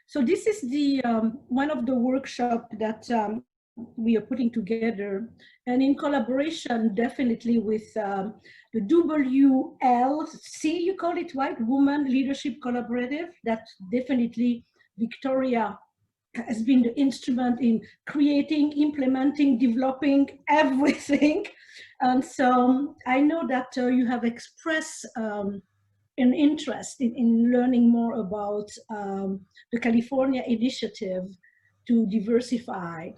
So this is the one of the workshop that we are putting together, and in collaboration definitely with the WLC, you call it, right? Women Leadership Collaborative. That definitely Victoria has been the instrument in creating, implementing, developing everything. And so I know that you have expressed an interest in learning more about the California initiative to diversify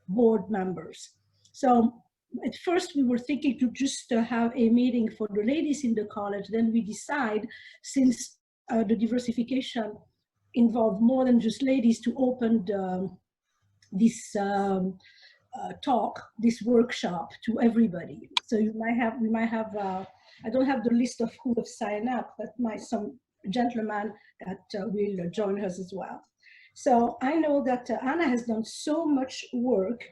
board members. So at first we were thinking to just have a meeting for the ladies in the college. Then we decide, since the diversification involved more than just ladies, to open this talk, this workshop to everybody. So we might have, I don't have the list of who have signed up, but some gentleman that will join us as well. So I know that Anna has done so much work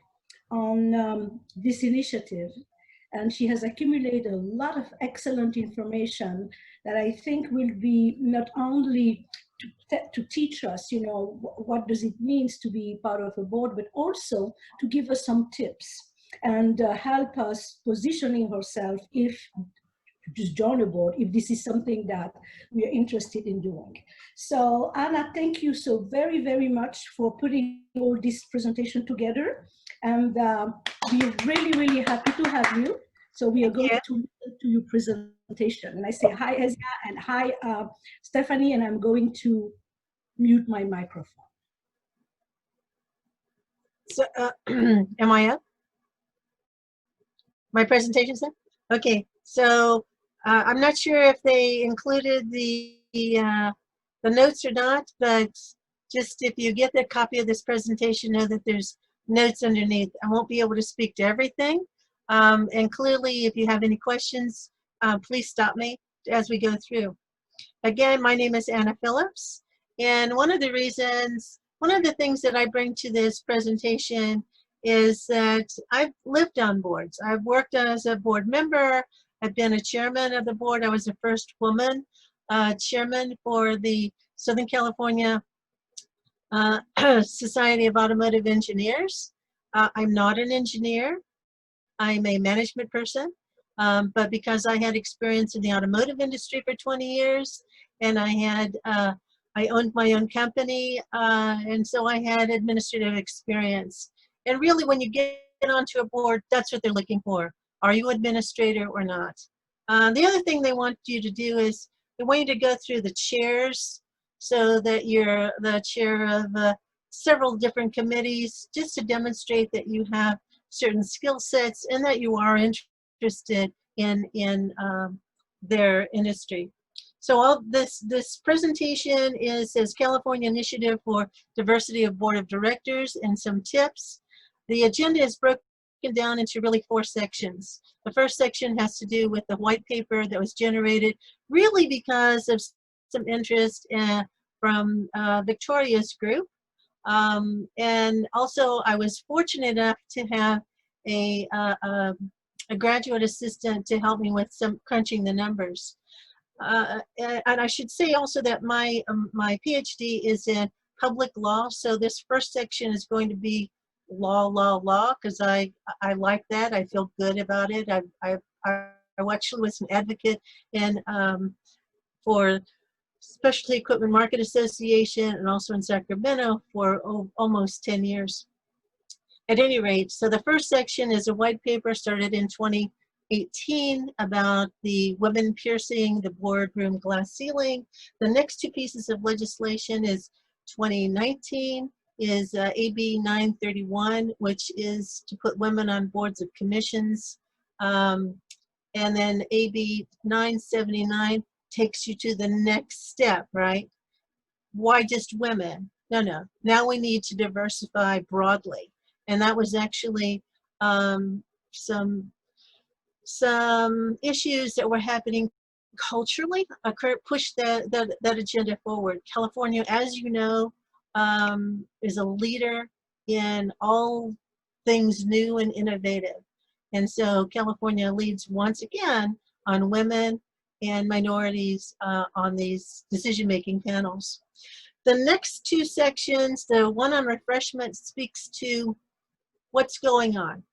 on this initiative, and she has accumulated a lot of excellent information that I think will be not only to teach us, you know, what does it mean to be part of a board, but also to give us some tips and help us positioning ourselves if just join a board, if this is something that we are interested in doing. So Anna, thank you so very, very much for putting all this presentation together. And we're really, really happy to have you. So we are going to listen to your presentation. And I say hi, Ezia, and hi, Stephanie, and I'm going to mute my microphone. So, am I up? My presentation's up? Okay, so I'm not sure if they included the notes or not, but just if you get the copy of this presentation, know that there's notes underneath. I won't be able to speak to everything. And clearly, if you have any questions, please stop me as we go through. Again, my name is Anna Phillips, and one of the things that I bring to this presentation is that I've lived on boards. I've worked as a board member. I've been a chairman of the board. I was the first woman chairman for the Southern California Society of Automotive Engineers. I'm not an engineer. I'm a management person, but because I had experience in the automotive industry for 20 years, and I owned my own company, and so I had administrative experience. And really, when you get onto a board, that's what they're looking for. Are you an administrator or not? The other thing they want you to do is they want you to go through the chairs so that you're the chair of several different committees, just to demonstrate that you have certain skill sets and that you are interested in their industry. So all this presentation says California Initiative for Diversity of Board of Directors and some tips. The agenda is broken down into really 4 sections. The first section has to do with the white paper that was generated really because of some interest from Victoria's group. And also I was fortunate enough to have a graduate assistant to help me with some crunching the numbers. And I should say also that my PhD is in public law, so this first section is going to be law, because I like that. I feel good about it. I actually was an advocate for Specialty Equipment Market Association and also in Sacramento for almost 10 years. At any rate, so the first section is a white paper started in 2018 about the women piercing the boardroom glass ceiling. The next 2 pieces of legislation is 2019 is AB 931, which is to put women on boards of commissions. And then AB 979 takes you to the next step, right? Why just women? No. Now we need to diversify broadly. And that was actually some issues that were happening culturally pushed that agenda forward. California, as you know, is a leader in all things new and innovative. And so California leads once again on women and minorities on these decision-making panels. The next two sections, the one on refreshment speaks to what's going on.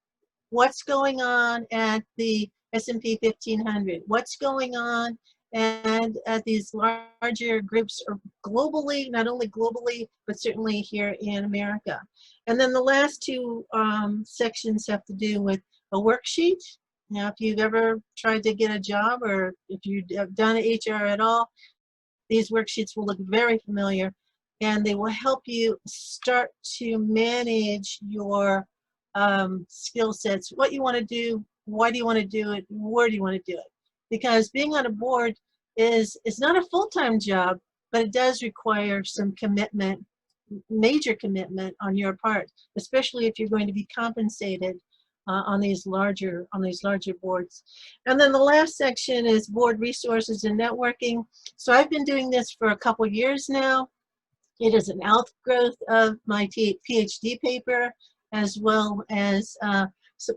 What's going on at the S&P 1500? What's going on and at these larger groups globally, not only globally, but certainly here in America. And then the last two sections have to do with a worksheet. Now, if you've ever tried to get a job or if you've done HR at all, these worksheets will look very familiar and they will help you start to manage your skill sets, what you want to do, why do you want to do it, where do you want to do it. Because being on a board is not a full-time job, but it does require some commitment, major commitment on your part, especially if you're going to be compensated on these larger boards. And then the last section is board resources and networking. So I've been doing this for a couple years now. It is an outgrowth of my PhD paper, as well as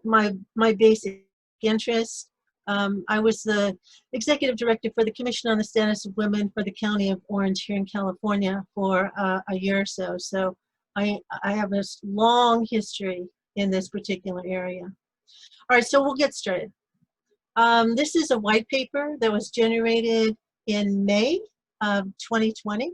my basic interest. I was the executive director for the Commission on the Status of Women for the County of Orange here in California for a year or so. So I have a long history in this particular area. All right, so we'll get started. This is a white paper that was generated in May of 2020.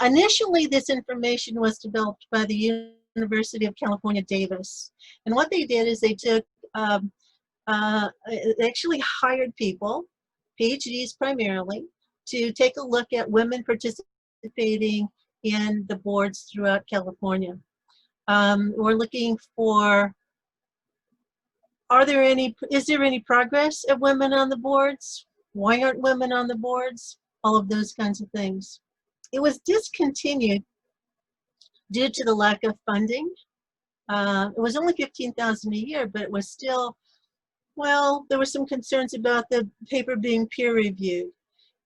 Initially, this information was developed by the University of California, Davis. And what they did is they took, they actually hired people, PhDs primarily, to take a look at women participating in the boards throughout California. We're looking for, is there any progress of women on the boards? Why aren't women on the boards? All of those kinds of things. It was discontinued due to the lack of funding. It was only $15,000 a year, but it was still, well, there were some concerns about the paper being peer reviewed.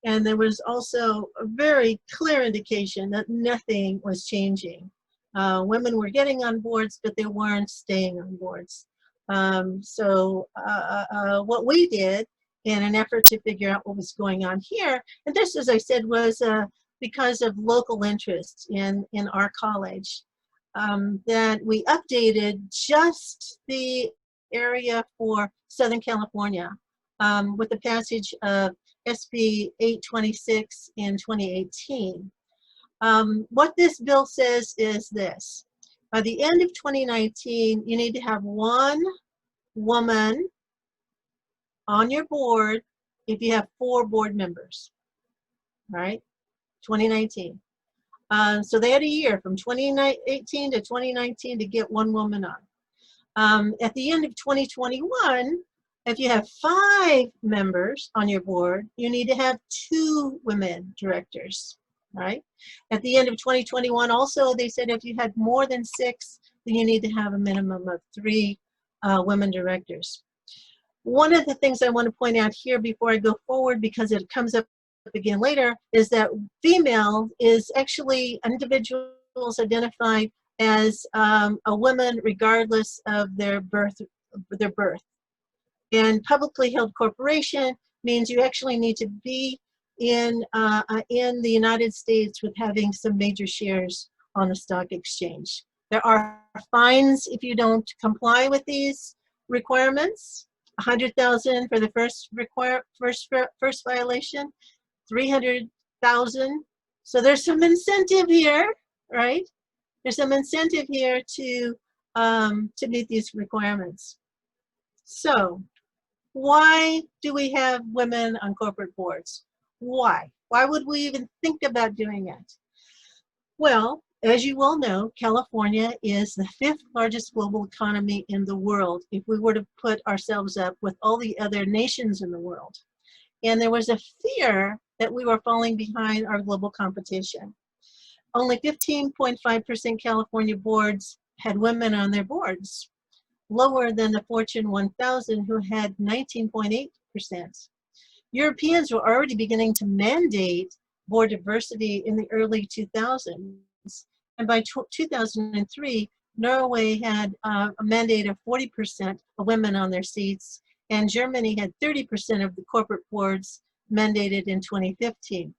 And there was also a very clear indication that nothing was changing. Women were getting on boards, but they weren't staying on boards. What we did in an effort to figure out what was going on here, and this, as I said, was because of local interest in our college, that we updated just the area for Southern California with the passage of SB 826 in 2018. What this bill says is this: by the end of 2019, you need to have one woman on your board if you have 4 board members, all right? 2019. So they had a year from 2018 to 2019 to get 1 woman on. At the end of 2021, if you have 5 members on your board, you need to have 2 women directors, right? At the end of 2021, also, they said if you had more than 6, then you need to have a minimum of 3 women directors. One of the things I want to point out here before I go forward, because it comes up again later, is that female is actually individuals identified as a woman regardless of their birth. And publicly held corporation means you actually need to be in the United States with having some major shares on the stock exchange. There are fines if you don't comply with these requirements. $100,000 for the first violation, $300,000. So there's some incentive here, right? There's some incentive here to meet these requirements. So why do we have women on corporate boards? Why? Why would we even think about doing it? Well, as you all know, California is the 5th largest global economy in the world if we were to put ourselves up with all the other nations in the world. And there was a fear that we were falling behind our global competition. Only 15.5% California boards had women on their boards, lower than the Fortune 1000, who had 19.8%. Europeans were already beginning to mandate board diversity in the early 2000s. And by 2003, Norway had a mandate of 40% of women on their seats, and Germany had 30% of the corporate boards mandated in 2015.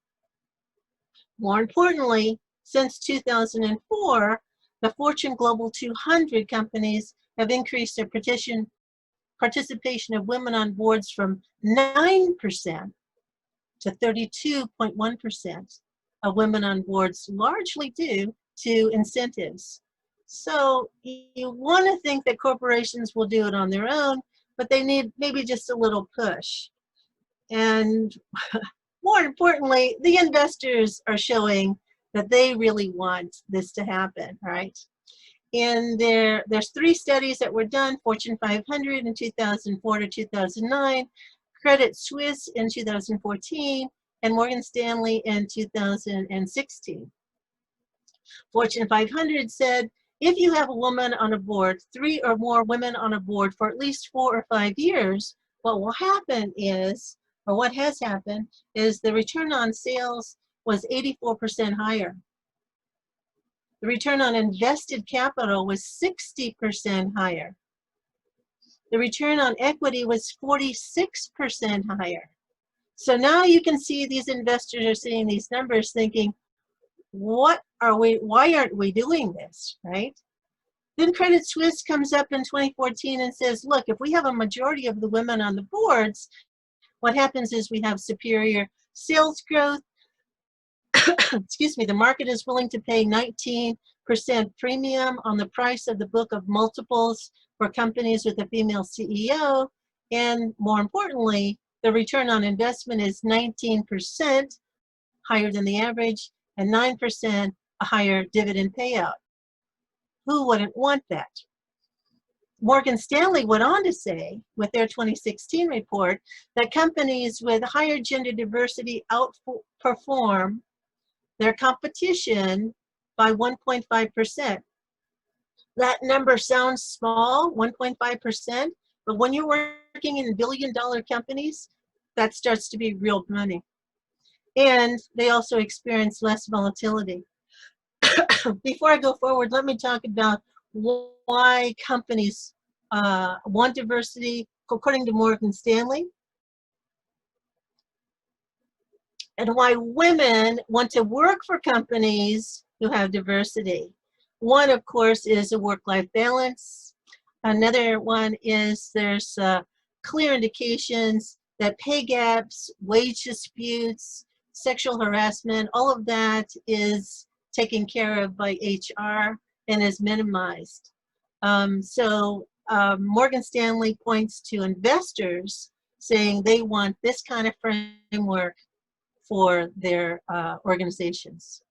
More importantly, since 2004, the Fortune Global 200 companies have increased their participation of women on boards from 9% to 32.1% of women on boards, largely due to incentives. So you want to think that corporations will do it on their own, but they need maybe just a little push. And more importantly, the investors are showing that they really want this to happen, right? And there's 3 studies that were done: Fortune 500 in 2004 to 2009, Credit Suisse in 2014, and Morgan Stanley in 2016. Fortune 500 said, if you have a woman on a board, 3 or more women on a board for at least 4 or 5 years, what will happen is, or what has happened, is the return on sales was 84% higher. The return on invested capital was 60% higher. The return on equity was 46% higher. So now you can see these investors are seeing these numbers thinking, why aren't we doing this, right? Then Credit Suisse comes up in 2014 and says, look, if we have a majority of the women on the boards, what happens is we have superior sales growth. Excuse me, the market is willing to pay 19% premium on the price of the book of multiples for companies with a female CEO. And more importantly, the return on investment is 19% higher than the average and 9% a higher dividend payout. Who wouldn't want that? Morgan Stanley went on to say, with their 2016 report, that companies with higher gender diversity outperform their competition by 1.5%. That number sounds small, 1.5%, but when you're working in billion-dollar companies, that starts to be real money. And they also experience less volatility. Before I go forward, let me talk about why companies want diversity, according to Morgan Stanley, and why women want to work for companies who have diversity. One, of course, is a work-life balance. Another one is there's clear indications that pay gaps, wage disputes, sexual harassment, all of that is taken care of by HR and is minimized. Morgan Stanley points to investors saying they want this kind of framework for their organizations.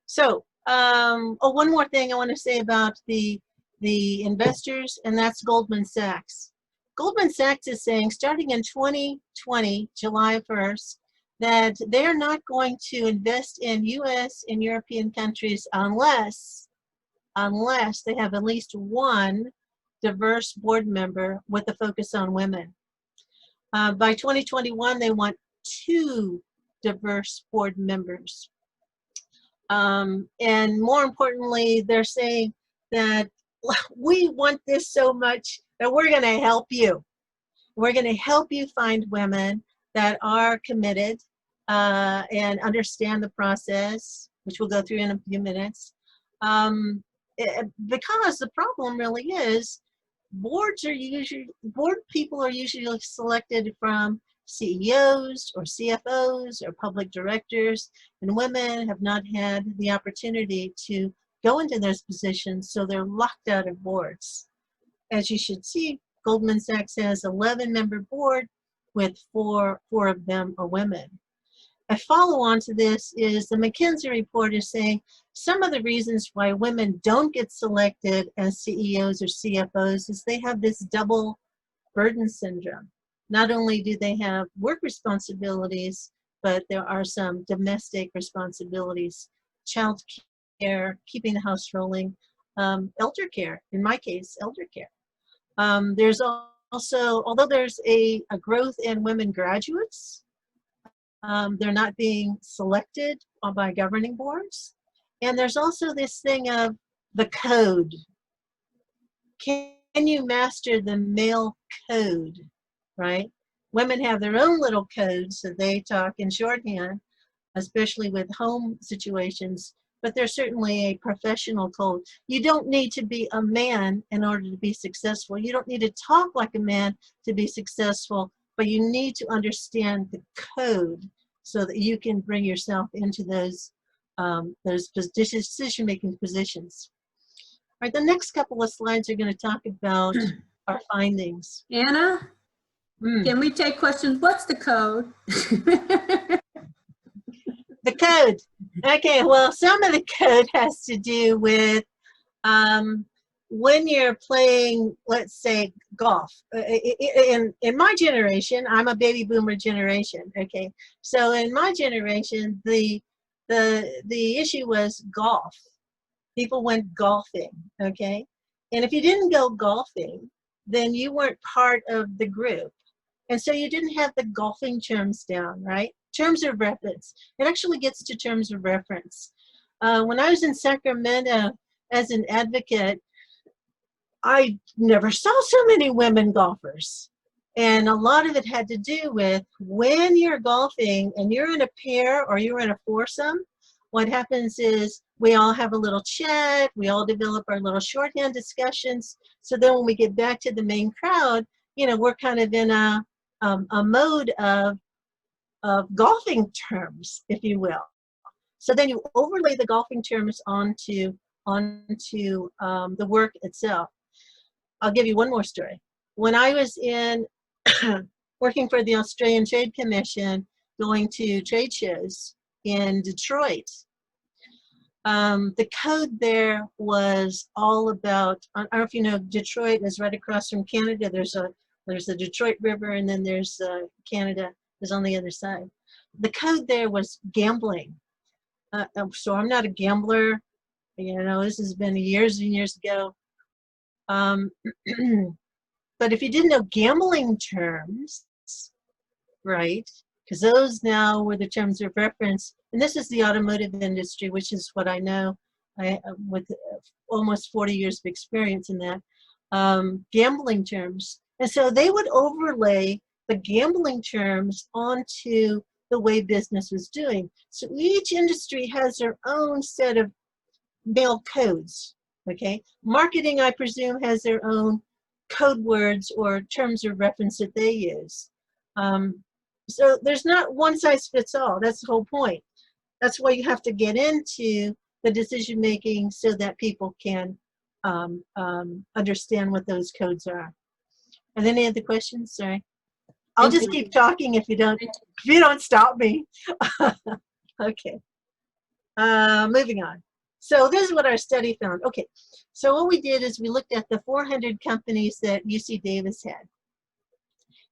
So, one more thing I want to say about the investors, and that's Goldman Sachs. Goldman Sachs is saying, starting in 2020, July 1st, that they're not going to invest in US and European countries unless they have at least one diverse board member with a focus on women. By 2021, they want 2 diverse board members. And more importantly, they're saying that we want this so much that we're going to help you. We're going to help you find women that are committed and understand the process, which we'll go through in a few minutes. Because the problem really is board people are usually selected from CEOs or CFOs or public directors, and women have not had the opportunity to go into those positions, so they're locked out of boards. As you should see, Goldman Sachs has 11-member board with four of them are women. A follow-on to this is the McKinsey report is saying some of the reasons why women don't get selected as CEOs or CFOs is they have this double burden syndrome. Not only do they have work responsibilities, but there are some domestic responsibilities, child care, keeping the house rolling, elder care, in my case, elder care. There's also, although there's a growth in women graduates, they're not being selected by governing boards. And there's also this thing of the code. Can you master the male code, right? Women have their own little codes, so they talk in shorthand, especially with home situations, but there's certainly a professional code. You don't need to be a man in order to be successful. You don't need to talk like a man to be successful, but you need to understand the code so that you can bring yourself into those decision-making positions. All right, the next couple of slides are going to talk about our findings. Anna, can we take questions? What's the code? The code. Okay, well, some of the code has to do with when you're playing, let's say, golf. In my generation, I'm a baby boomer generation, okay? So in my generation, the issue was golf. People went golfing, okay? And if you didn't go golfing, then you weren't part of the group. And so you didn't have the golfing terms down, right? Terms of reference. It actually gets to terms of reference. When I was in Sacramento as an advocate, I never saw so many women golfers. And a lot of it had to do with when you're golfing and you're in a pair or you're in a foursome, what happens is we all have a little chat, we all develop our little shorthand discussions. So then when we get back to the main crowd, you know, we're kind of in a mode of golfing terms, if you will. So then you overlay the golfing terms onto the work itself. I'll give you one more story. When I was in working for the Australian Trade Commission, going to trade shows in Detroit, the code there was all about, I don't know if you know, Detroit is right across from Canada. There's the Detroit River, and then there's Canada is on the other side. The code there was gambling. So I'm not a gambler. You know, this has been years and years ago. But if you didn't know gambling terms, right, because those now were the terms of reference, and this is the automotive industry, which is what I know with almost 40 years of experience in that, gambling terms. And so they would overlay the gambling terms onto the way business was doing. So each industry has their own set of male codes, okay? Marketing, I presume, has their own code words or terms of reference that they use. So there's not one size fits all. That's the whole point. That's why you have to get into the decision making so that people can understand what those codes are. Are there any other questions? Sorry. I'll just keep talking if you don't stop me. Okay. Moving on. So this is what our study found. Okay. So what we did is we looked at the 400 companies that UC Davis had.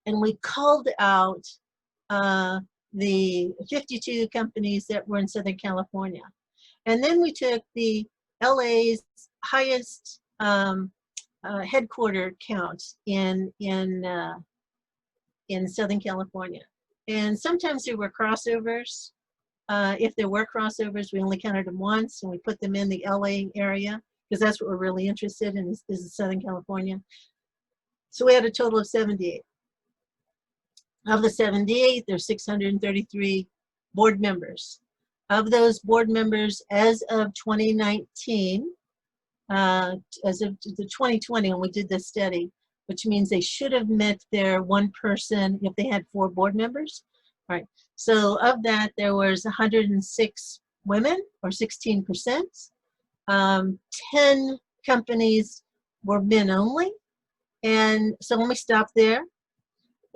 And we called out the 52 companies that were in Southern California. And then we took the LA's highest headquarter count in Southern California. And sometimes there were crossovers. If there were crossovers, we only counted them once, and we put them in the LA area, because that's what we're really interested in, is Southern California. So we had a total of 78. Of the 78, there's 633 board members. Of those board members, as of 2019, as of the 2020 when we did this study, which means they should have met their one person if they had 4 board members. All right. So of that, there was 106 women, or 16%. 10 companies were men only. And so let me stop there.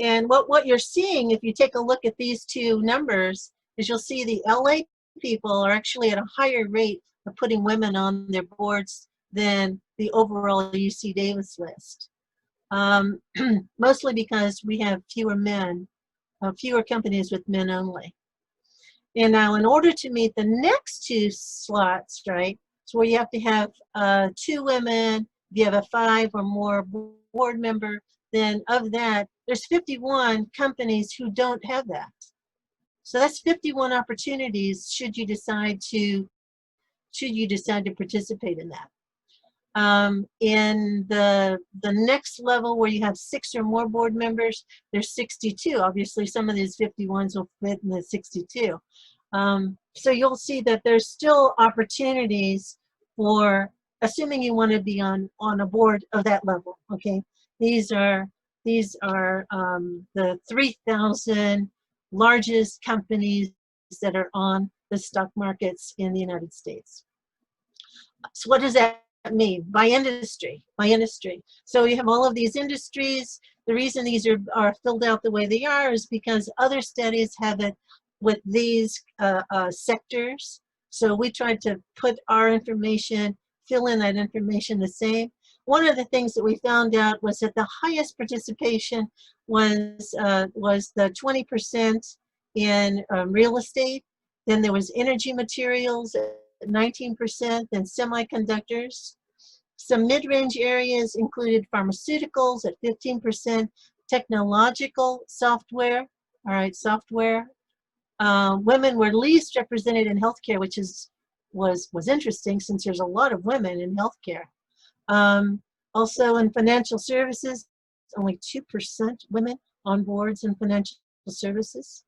And what you're seeing, if you take a look at these two numbers, is you'll see the LA people are actually at a higher rate of putting women on their boards than the overall UC Davis list. Mostly because we have fewer men, fewer companies with men only. And now in order to meet the next 2 slots, right, so where you have to have 2 women, if you have a 5 or more board member, then of that, there's 51 companies who don't have that. So that's 51 opportunities should you decide to participate in that. In the next level where you have 6 or more board members, there's 62. Obviously, some of these 51s will fit in the 62. So you'll see that there's still opportunities for, assuming you want to be on a board of that level. Okay, these are the 3,000 largest companies that are on the stock markets in the United States. So what does that mean? By industry, by industry. So you have all of these industries. The reason these are filled out the way they are is because other studies have it with these sectors. So we tried to put our information, fill in that information the same. One of the things that we found out was that the highest participation was the 20% in real estate. Then there was energy materials at 19%, then semiconductors. Some mid-range areas included pharmaceuticals at 15%, technological software, all right, software. Women were least represented in healthcare, which was interesting since there's a lot of women in healthcare. Also in financial services, only 2% women on boards in financial services.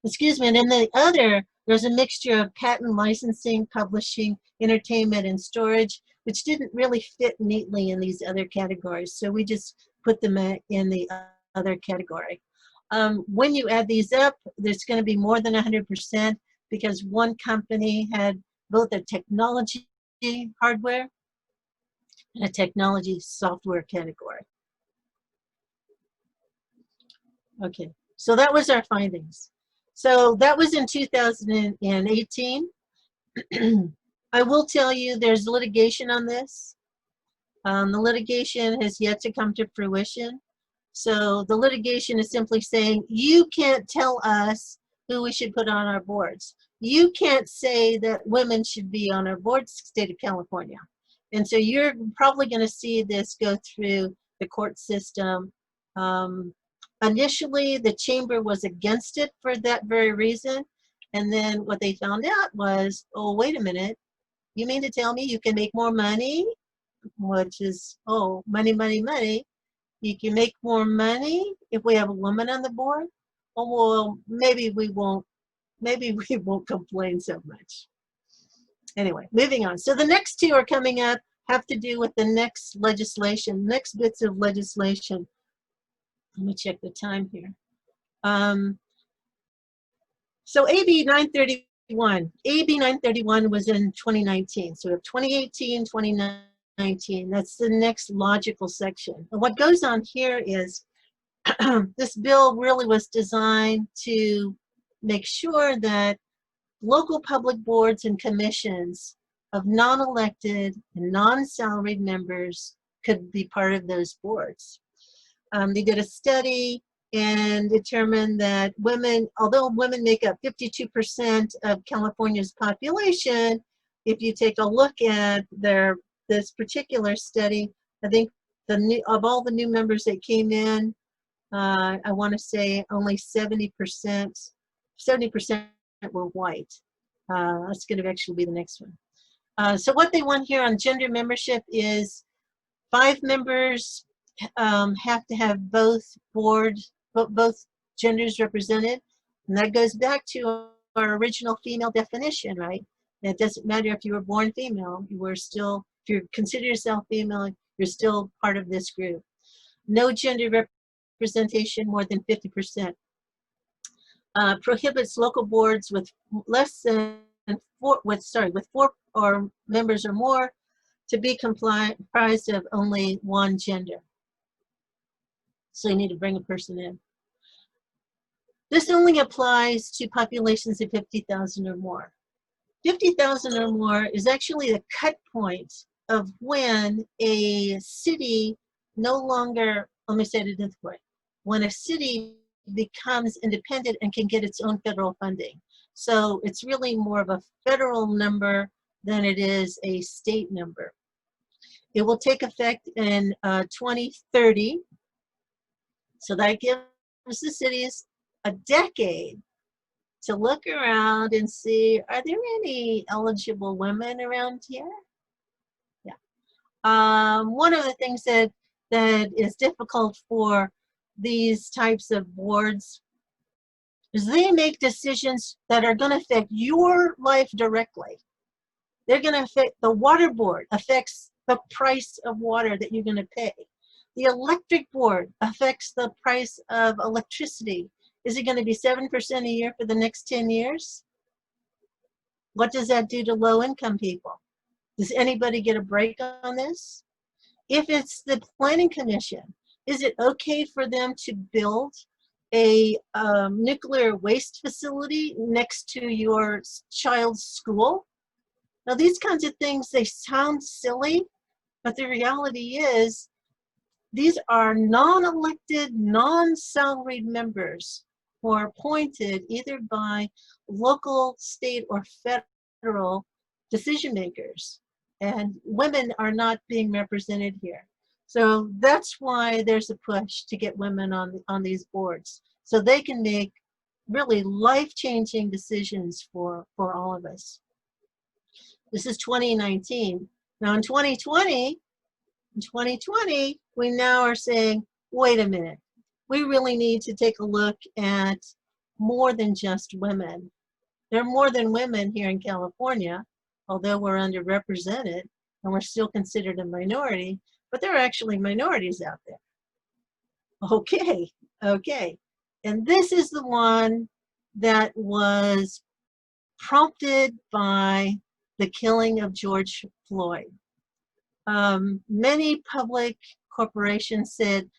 Excuse me, and then the other, there's a mixture of patent licensing, publishing, entertainment, and storage, which didn't really fit neatly in these other categories. So we just put them in the other category. When you add these up, there's going to be more than 100% because one company had both a technology hardware and a technology software category. Okay, so that was our findings. So that was in 2018. I will tell you there's litigation on this. The litigation has yet to come to fruition. So the litigation is simply saying, you can't tell us who we should put on our boards. You can't say that women should be on our boards, state of California. And so you're probably going to see this go through the court system. Initially, the chamber was against it for that very reason. And then what they found out was, oh, wait a minute. You mean to tell me you can make more money? Which is, oh, money, money, money. You can make more money if we have a woman on the board? Oh, well, maybe we won't complain so much. Anyway, moving on. So the next two are coming up, have to do with the next legislation, next bits of legislation. Let me check the time here. So AB 931. AB 931 was in 2019. So we have 2018, 2019. That's the next logical section. And what goes on here is this bill really was designed to make sure that local public boards and commissions of non-elected and non-salaried members could be part of those boards. They did a study and determined that women, although women make up 52% of California's population, if you take a look at this particular study, I think of all the new members that came in, I want to say only 70% were white. That's going to actually be the next one. So what they want here on gender membership is 5 members have to have both genders represented. And that goes back to our original female definition, right? And it doesn't matter if you were born female, you were still, if you consider yourself female, you're still part of this group. No gender representation more than 50%. Prohibits local boards with less than with 4 or members or more to be comprised of only one gender. So you need to bring a person in. This only applies to populations of 50,000 or more. 50,000 or more is actually the cut point of when a city no longer, let me say it this way, when a city becomes independent and can get its own federal funding. So it's really more of a federal number than it is a state number. It will take effect in 2030. So that gives the cities a decade to look around and see, are there any eligible women around here? one of the things that is difficult for these types of boards is they make decisions that are going to affect your life directly. They're going to affect the water board, affects the price of water that you're going to pay. The electric board affects the price of electricity. Is it going to be 7% a year for the next 10 years? What does that do to low-income people? Does anybody get a break on this? If it's the planning commission, is it okay for them to build a nuclear waste facility next to your child's school? Now, these kinds of things, they sound silly, but the reality is these are non-elected, non-salaried members who are appointed either by local, state, or federal decision makers. And women are not being represented here. So that's why there's a push to get women on these boards, so they can make really life-changing decisions for all of us. This is 2019. Now in 2020, we now are saying, wait a minute, we really need to take a look at more than just women. There are more than women here in California, although we're underrepresented and we're still considered a minority, but there are actually minorities out there. Okay. And this is the one that was prompted by the killing of George Floyd. Many public corporations said,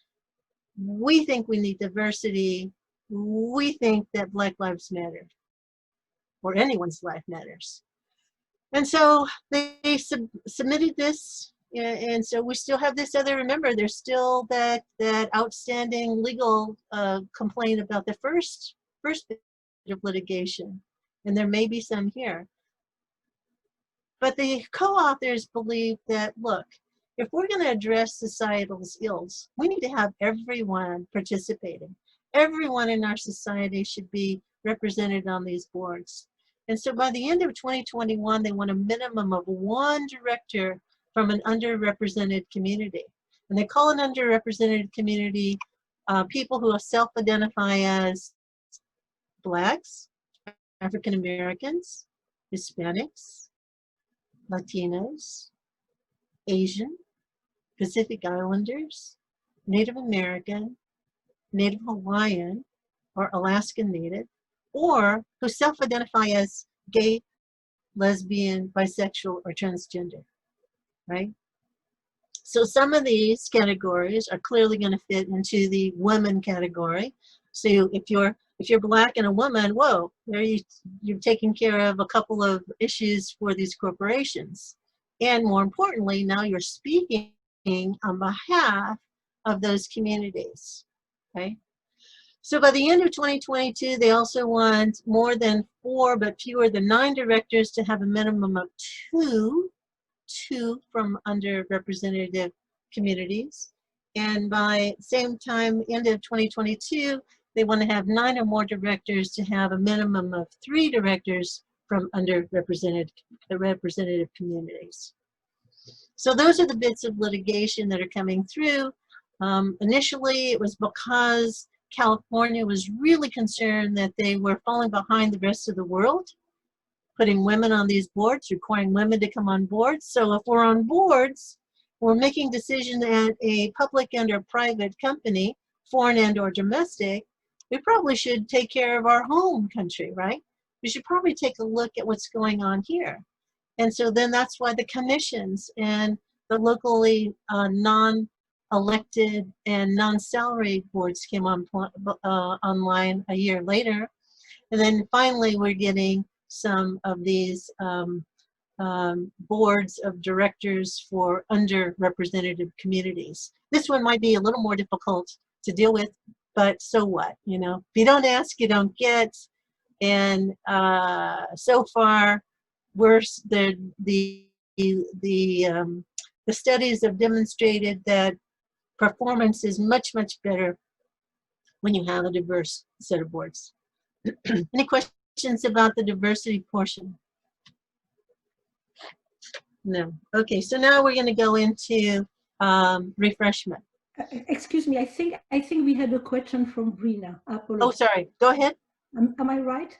we think we need diversity. We think that Black Lives Matter, or anyone's life matters. And so they submitted this, and so we still have this other, remember, there's still that outstanding legal complaint about the first bit of litigation, and there may be some here. But the co-authors believe that, look, if we're going to address societal ills, we need to have everyone participating. Everyone in our society should be represented on these boards. And so by the end of 2021, they want a minimum of one director from an underrepresented community. And they call an underrepresented community people who self-identify as Blacks, African Americans, Hispanics, Latinos, Asian, Pacific Islanders, Native American, Native Hawaiian, or Alaskan Native, or who self-identify as gay, lesbian, bisexual, or transgender, right? So some of these categories are clearly going to fit into the women category. So if you're Black and a woman, whoa, there you're taking care of a couple of issues for these corporations. And more importantly, now you're speaking on behalf of those communities, okay? So by the end of 2022, they also want more than 4, but fewer than 9 directors to have a minimum of two from underrepresented communities. And by same time, end of 2022, they want to have 9 or more directors to have a minimum of 3 directors from underrepresented representative communities. So those are the bits of litigation that are coming through. Initially, it was because California was really concerned that they were falling behind the rest of the world, putting women on these boards, requiring women to come on boards. So if we're on boards, we're making decisions at a public and or private company, foreign and or domestic, we probably should take care of our home country, right? We should probably take a look at what's going on here. And so then that's why the commissions and the locally non-elected and non-salaried boards came on online a year later. And then finally, we're getting some of these boards of directors for underrepresented communities. This one might be a little more difficult to deal with, but so what? You know, if you don't ask, you don't get. And so far, the studies have demonstrated that performance is much, much better when you have a diverse set of boards. Any questions about the diversity portion? No. Okay, so now we're going to go into refreshment. Excuse me, I think we had a question from Brina. I Oh, apologize. sorry. Go ahead. Am I right?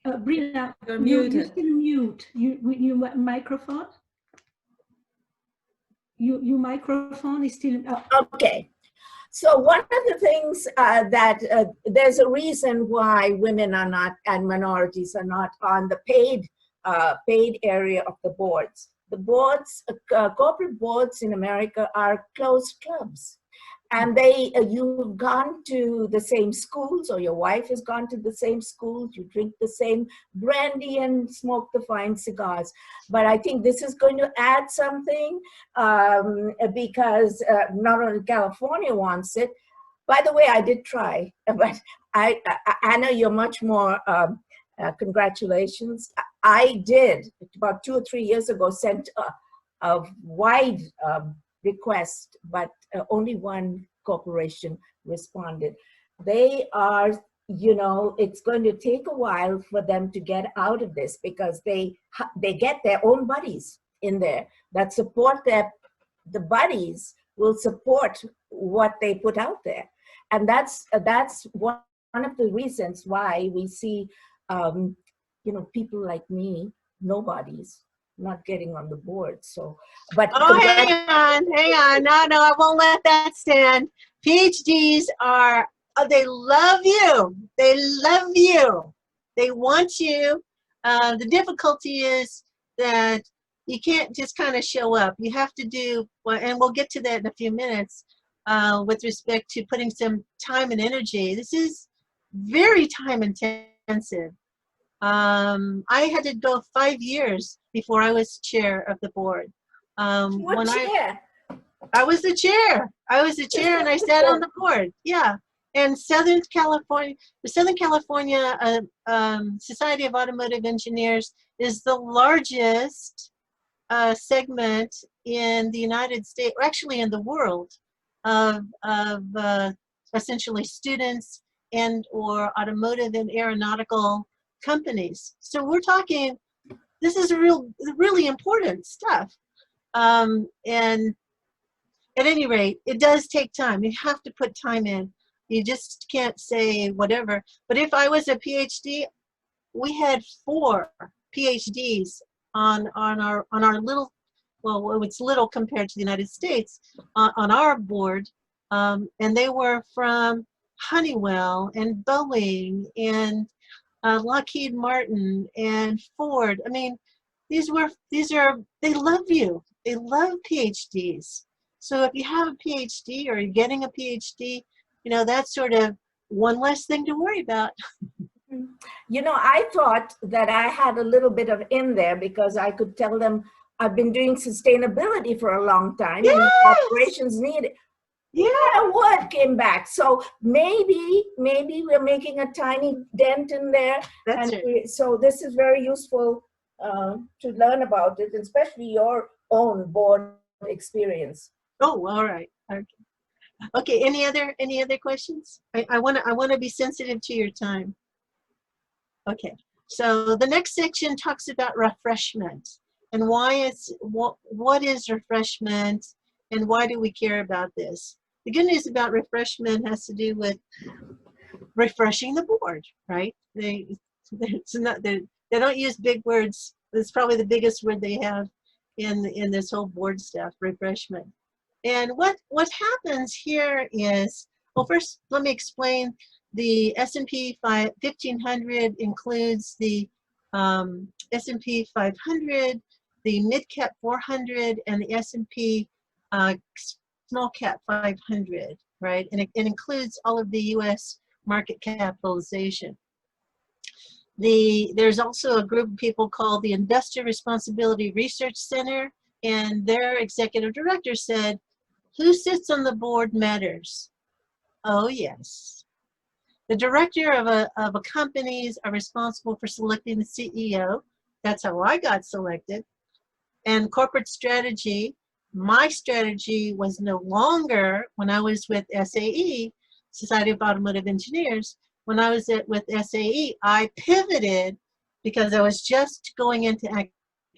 Brina, You're you're muted. still mute. Your microphone? Your microphone is still... Okay. So one of the things that there's a reason why women are not, and minorities are not on the paid area of the boards. The boards, corporate boards in America are closed clubs. And you've gone to the same schools, or your wife has gone to the same schools, you drink the same brandy and smoke the fine cigars. But I think this is going to add something because not only California wants it. By the way, I did try, but Anna, you're much more, congratulations. I did, about 2 or 3 years ago, sent a wide request, but only one corporation responded. They are, it's going to take a while for them to get out of this, because they get their own buddies in there that support the buddies will support what they put out there. And that's one of the reasons why we see, people like me, nobodies, not getting on the board. So, but Oh, hang on. No, I won't let that stand. PhDs are, they love you. They love you. They want you. The difficulty is that you can't just kind of show up. You have to do, well, and we'll get to that in a few minutes, with respect to putting some time and energy. This is very time intensive. I had to go 5 years before I was chair of the board. what chair? I was the chair. I was the chair, and I sat on the board. Yeah. And the Southern California Society of Automotive Engineers is the largest segment in the United States, or actually in the world, of essentially students and or automotive and aeronautical companies. So we're talking, this is really important stuff. And at any rate, it does take time. You have to put time in. You just can't say whatever. But if I was a PhD, we had 4 PhDs on our little, well, it's little compared to the United States, on our board, and they were from Honeywell and Boeing and Lockheed Martin and Ford. I mean, they love you. They love PhDs. So if you have a PhD or you're getting a PhD, that's sort of one less thing to worry about. I thought that I had a little bit of in there, because I could tell them I've been doing sustainability for a long time, yes! and corporations need it. Yeah. A word came back. So maybe we're making a tiny dent in there. That's it. So this is very useful to learn about it, especially your own board experience. Oh, all right. Okay. Any other questions? I want to be sensitive to your time. Okay. So the next section talks about refreshment and why what is refreshment and why do we care about this? The good news about refreshment has to do with refreshing the board, right? They don't use big words. It's probably the biggest word they have in this whole board stuff, refreshment. And what happens here is, well, first let me explain. The S&P 1500 includes the S&P 500, the mid-cap 400, and the S&P small-cap 500, right? And it includes all of the U.S. market capitalization. There's also a group of people called the Investor Responsibility Research Center, and their executive director said, who sits on the board matters. Oh, yes. The director of a company are responsible for selecting the CEO. That's how I got selected. And corporate strategy, my strategy was no longer when I was with SAE, Society of Automotive Engineers. When I was with SAE, I pivoted because I was just going into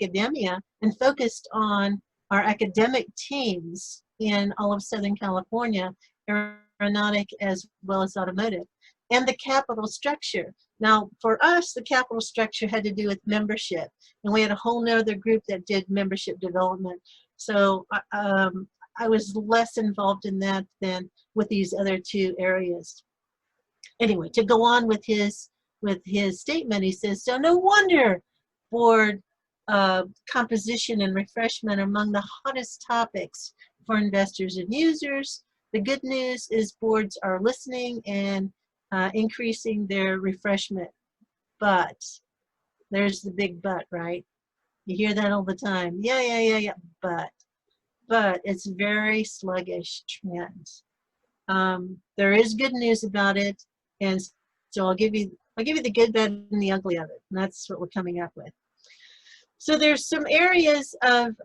academia and focused on our academic teams in all of Southern California, aeronautic as well as automotive, and the capital structure. Now, for us, the capital structure had to do with membership, and we had a whole nother group that did membership development. So I was less involved in that than with these other two areas. Anyway, to go on with his statement, he says, so no wonder board composition and refreshment are among the hottest topics for investors and users. The good news is boards are listening and increasing their refreshment. But there's the big but, right? You hear that all the time. Yeah, but it's very sluggish trend. There is good news about it, and so I'll give you the good, bad, and the ugly of it, and that's what we're coming up with. So there's some areas of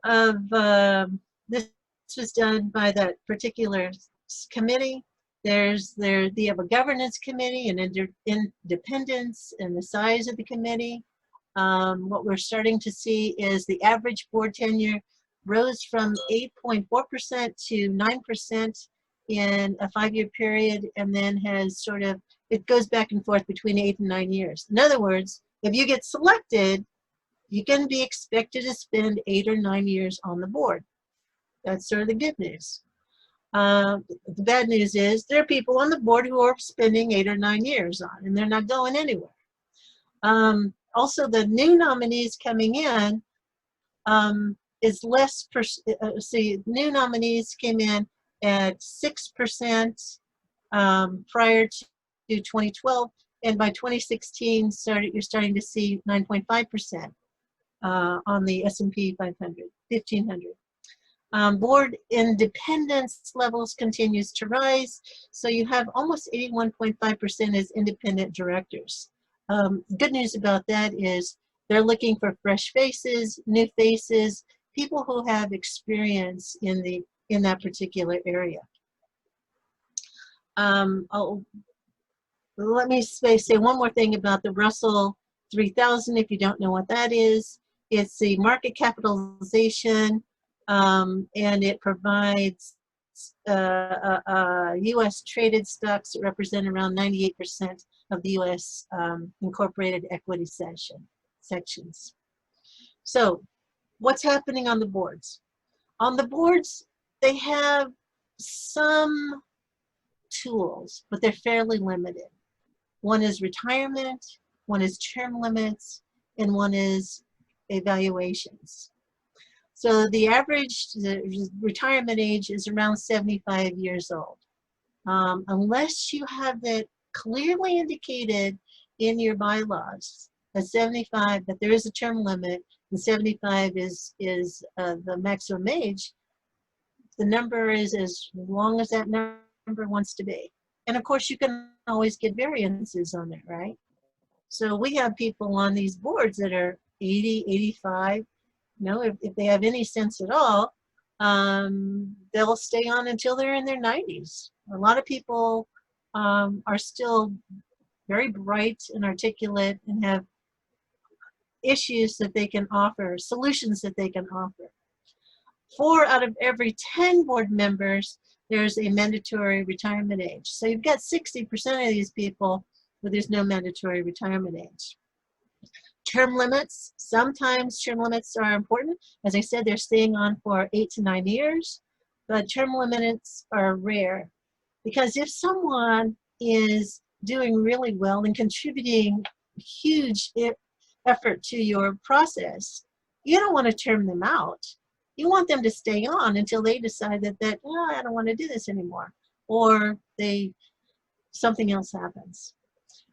this was done by that particular committee. They have a governance committee and independence and the size of the committee. What we're starting to see is the average board tenure rose from 8.4% to 9% in a 5-year period, and then has sort of, it goes back and forth between 8 and 9 years. In other words, if you get selected, you can be expected to spend 8 or 9 years on the board. That's sort of the good news. The bad news is there are people on the board who are spending 8 or 9 years on, and they're not going anywhere. Also, the new nominees coming in is less, see, new nominees came in at 6% prior to 2012, and by 2016, you're starting to see 9.5% on the S&P 500, 1500. Board independence levels continues to rise, so you have almost 81.5% as independent directors. Good news about that is they're looking for fresh faces, new faces, people who have experience in that particular area. Let me say one more thing about the Russell 3000. If you don't know what that is, it's the market capitalization, and it provides U.S. traded stocks that represent around 98% of the U.S. Incorporated equity sections. So what's happening on the boards? On the boards, they have some tools, but they're fairly limited. One is retirement, one is term limits, and one is evaluations. So the average retirement age is around 75 years old. Unless you have that clearly indicated in your bylaws at 75 that there is a term limit and 75 is the maximum age, the number is as long as that number wants to be. And of course, you can always get variances on it, right? So we have people on these boards that are 80, 85. You know, if they have any sense at all, they'll stay on until they're in their 90s. A lot of people are still very bright and articulate and have issues that they can offer, solutions that they can offer. 4 out of every 10 board members, there's a mandatory retirement age. So you've got 60% of these people where there's no mandatory retirement age. Term limits, sometimes term limits are important. As I said, they're staying on for 8 to 9 years, but term limits are rare. Because if someone is doing really well and contributing huge effort to your process, you don't want to term them out. You want them to stay on until they decide that oh, I don't want to do this anymore, or something else happens.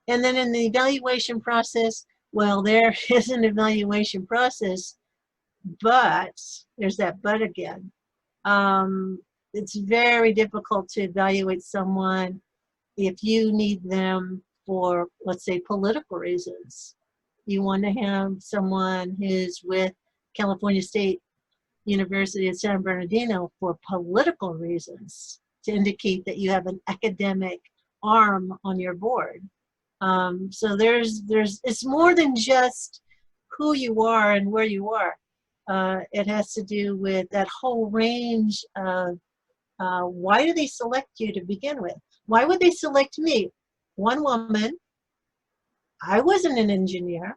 And then in the evaluation process, well, there is an evaluation process, but there's that but again. It's very difficult to evaluate someone if you need them for, let's say, political reasons. You want to have someone who's with California State University at San Bernardino for political reasons to indicate that you have an academic arm on your board. So it's more than just who you are and where you are. It has to do with that whole range of why do they select you to begin with? Why would they select me? One woman, I wasn't an engineer.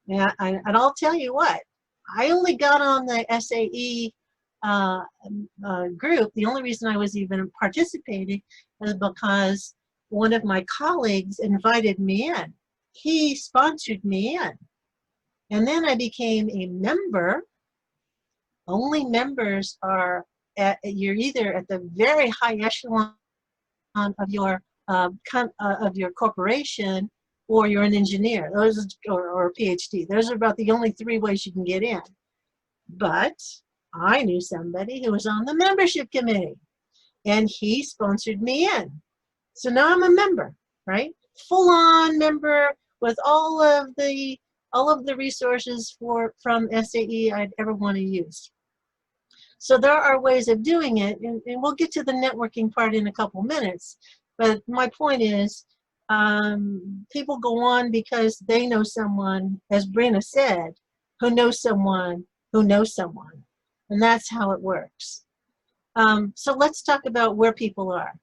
Yeah, and I'll tell you what, I only got on the SAE group. The only reason I was even participating is because one of my colleagues invited me in. He sponsored me in. And then I became a member. Only members are you're either at the very high echelon of your corporation, or you're an engineer, or a PhD. Those are about the only three ways you can get in. But I knew somebody who was on the membership committee, and he sponsored me in. So now I'm a member, right? Full-on member with all of the resources from SAE I'd ever want to use. So there are ways of doing it, and we'll get to the networking part in a couple minutes. But my point is, people go on because they know someone, as Brina said, who knows someone who knows someone. And that's how it works. So let's talk about where people are.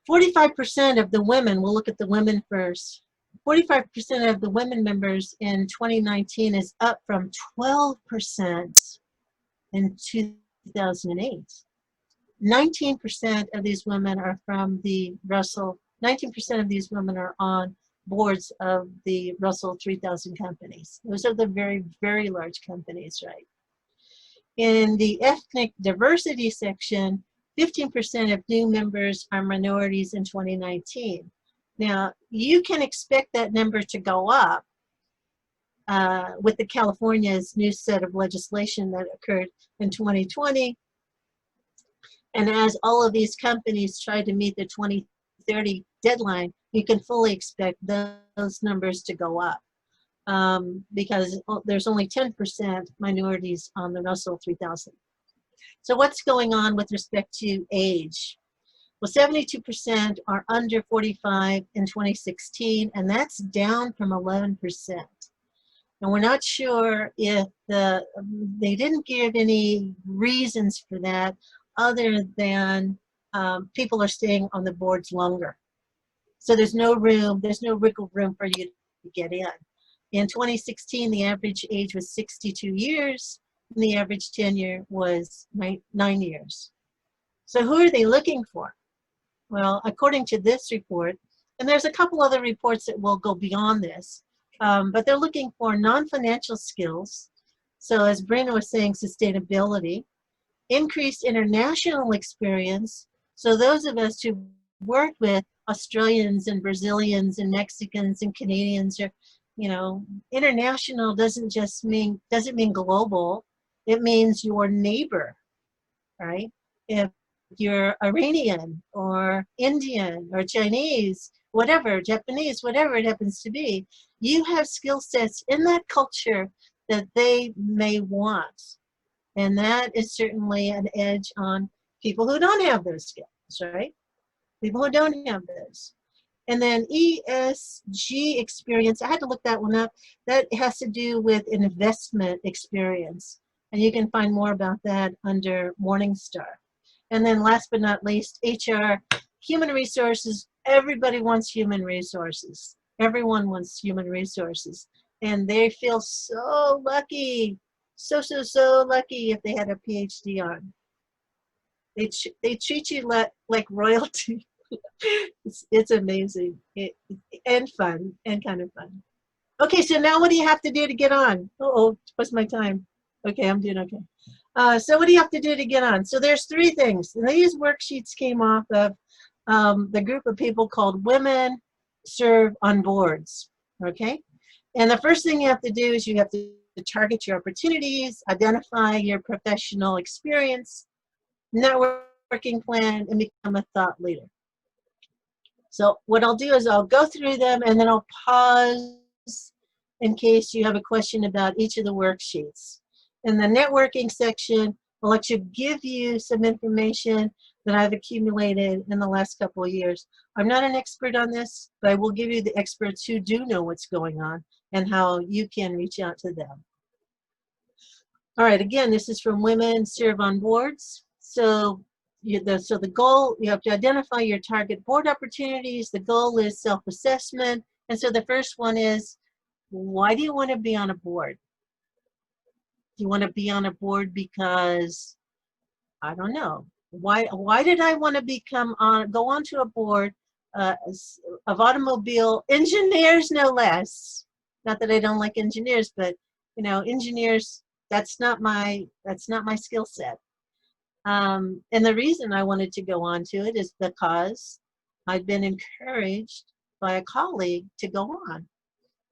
45% of the women, we'll look at the women first. 45% of the women members in 2019 is up from 12% in 2008. 19% of these women are from the Russell, 19% of these women are on boards of the Russell 3000 companies. Those are the very, very large companies, right? In the ethnic diversity section, 15% of new members are minorities in 2019. Now, you can expect that number to go up with the California's new set of legislation that occurred in 2020. And as all of these companies try to meet the 2030 deadline, you can fully expect those numbers to go up because there's only 10% minorities on the Russell 3000. So what's going on with respect to age? Well, 72% are under 45 in 2016, and that's down from 11%. And we're not sure if they didn't give any reasons for that other than people are staying on the boards longer. So there's no wiggle room for you to get in. In 2016, the average age was 62 years, and the average tenure was 9 years. So who are they looking for? Well, according to this report, and there's a couple other reports that will go beyond this, but they're looking for non-financial skills. So as Brina was saying, sustainability, increased international experience. So those of us who work with Australians and Brazilians and Mexicans and Canadians, are, you know, international doesn't mean global. It means your neighbor, right? If you're Iranian or Indian or Chinese, whatever, Japanese, whatever it happens to be, you have skill sets in that culture that they may want. And that is certainly an edge on people who don't have those skills, right? People who don't have those. And then ESG experience, I had to look that one up. That has to do with investment experience. And you can find more about that under Morningstar. And then last but not least, HR, human resources. Everybody wants human resources. Everyone wants human resources. And they feel so lucky, so lucky if they had a PhD on. They treat you like royalty. It's amazing and fun and kind of fun. Okay, so now what do you have to do to get on? Uh-oh, what's my time? Okay, I'm doing okay. So what do you have to do to get on? So there's 3 things. These worksheets came off of the group of people called Women Serve on Boards, okay? And the first thing you have to do is you have to target your opportunities, identify your professional experience, networking plan, and become a thought leader. So what I'll do is I'll go through them and then I'll pause in case you have a question about each of the worksheets. In the networking section, I'll actually give you some information that I've accumulated in the last couple of years. I'm not an expert on this, but I will give you the experts who do know what's going on and how you can reach out to them. All right, again, this is from Women Serve on Boards. So the goal, you have to identify your target board opportunities. The goal is self-assessment. And so the first one is, why do you want to be on a board? Do you want to be on a board because, I don't know, why did I want to go onto a board of automobile engineers, no less? Not that I don't like engineers, but engineers, that's not my skill set. And the reason I wanted to go on to it is because I've been encouraged by a colleague to go on.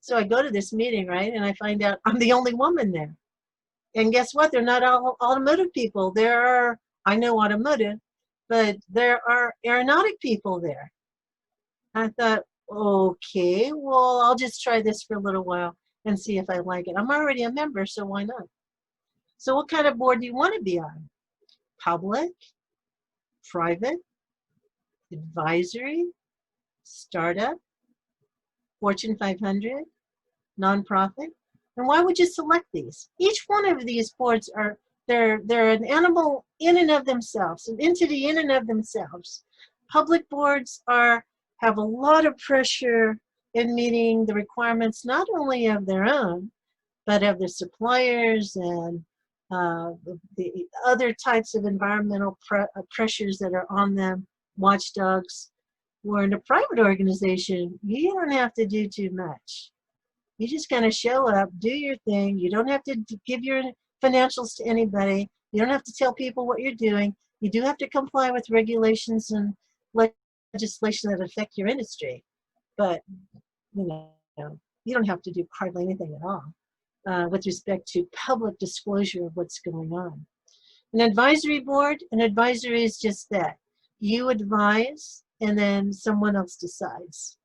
So I go to this meeting, right, and I find out I'm the only woman there. And guess what? They're not all automotive people. I know automotive, but there are aeronautic people there. I thought, okay, well, I'll just try this for a little while and see if I like it. I'm already a member, so why not? So what kind of board do you want to be on? Public, private, advisory, startup, Fortune 500, nonprofit? And why would you select these? Each one of these boards they're an animal in and of themselves, an entity in and of themselves. Public boards have a lot of pressure in meeting the requirements not only of their own, but of the suppliers and the other types of environmental pressures that are on them, watchdogs. Where in a private organization, you don't have to do too much. You just kind of show up, do your thing. You don't have to give your financials to anybody. You don't have to tell people what you're doing. You do have to comply with regulations and legislation that affect your industry. But, you don't have to do hardly anything at all with respect to public disclosure of what's going on. An advisory board, an advisory is just that. You advise, and then someone else decides.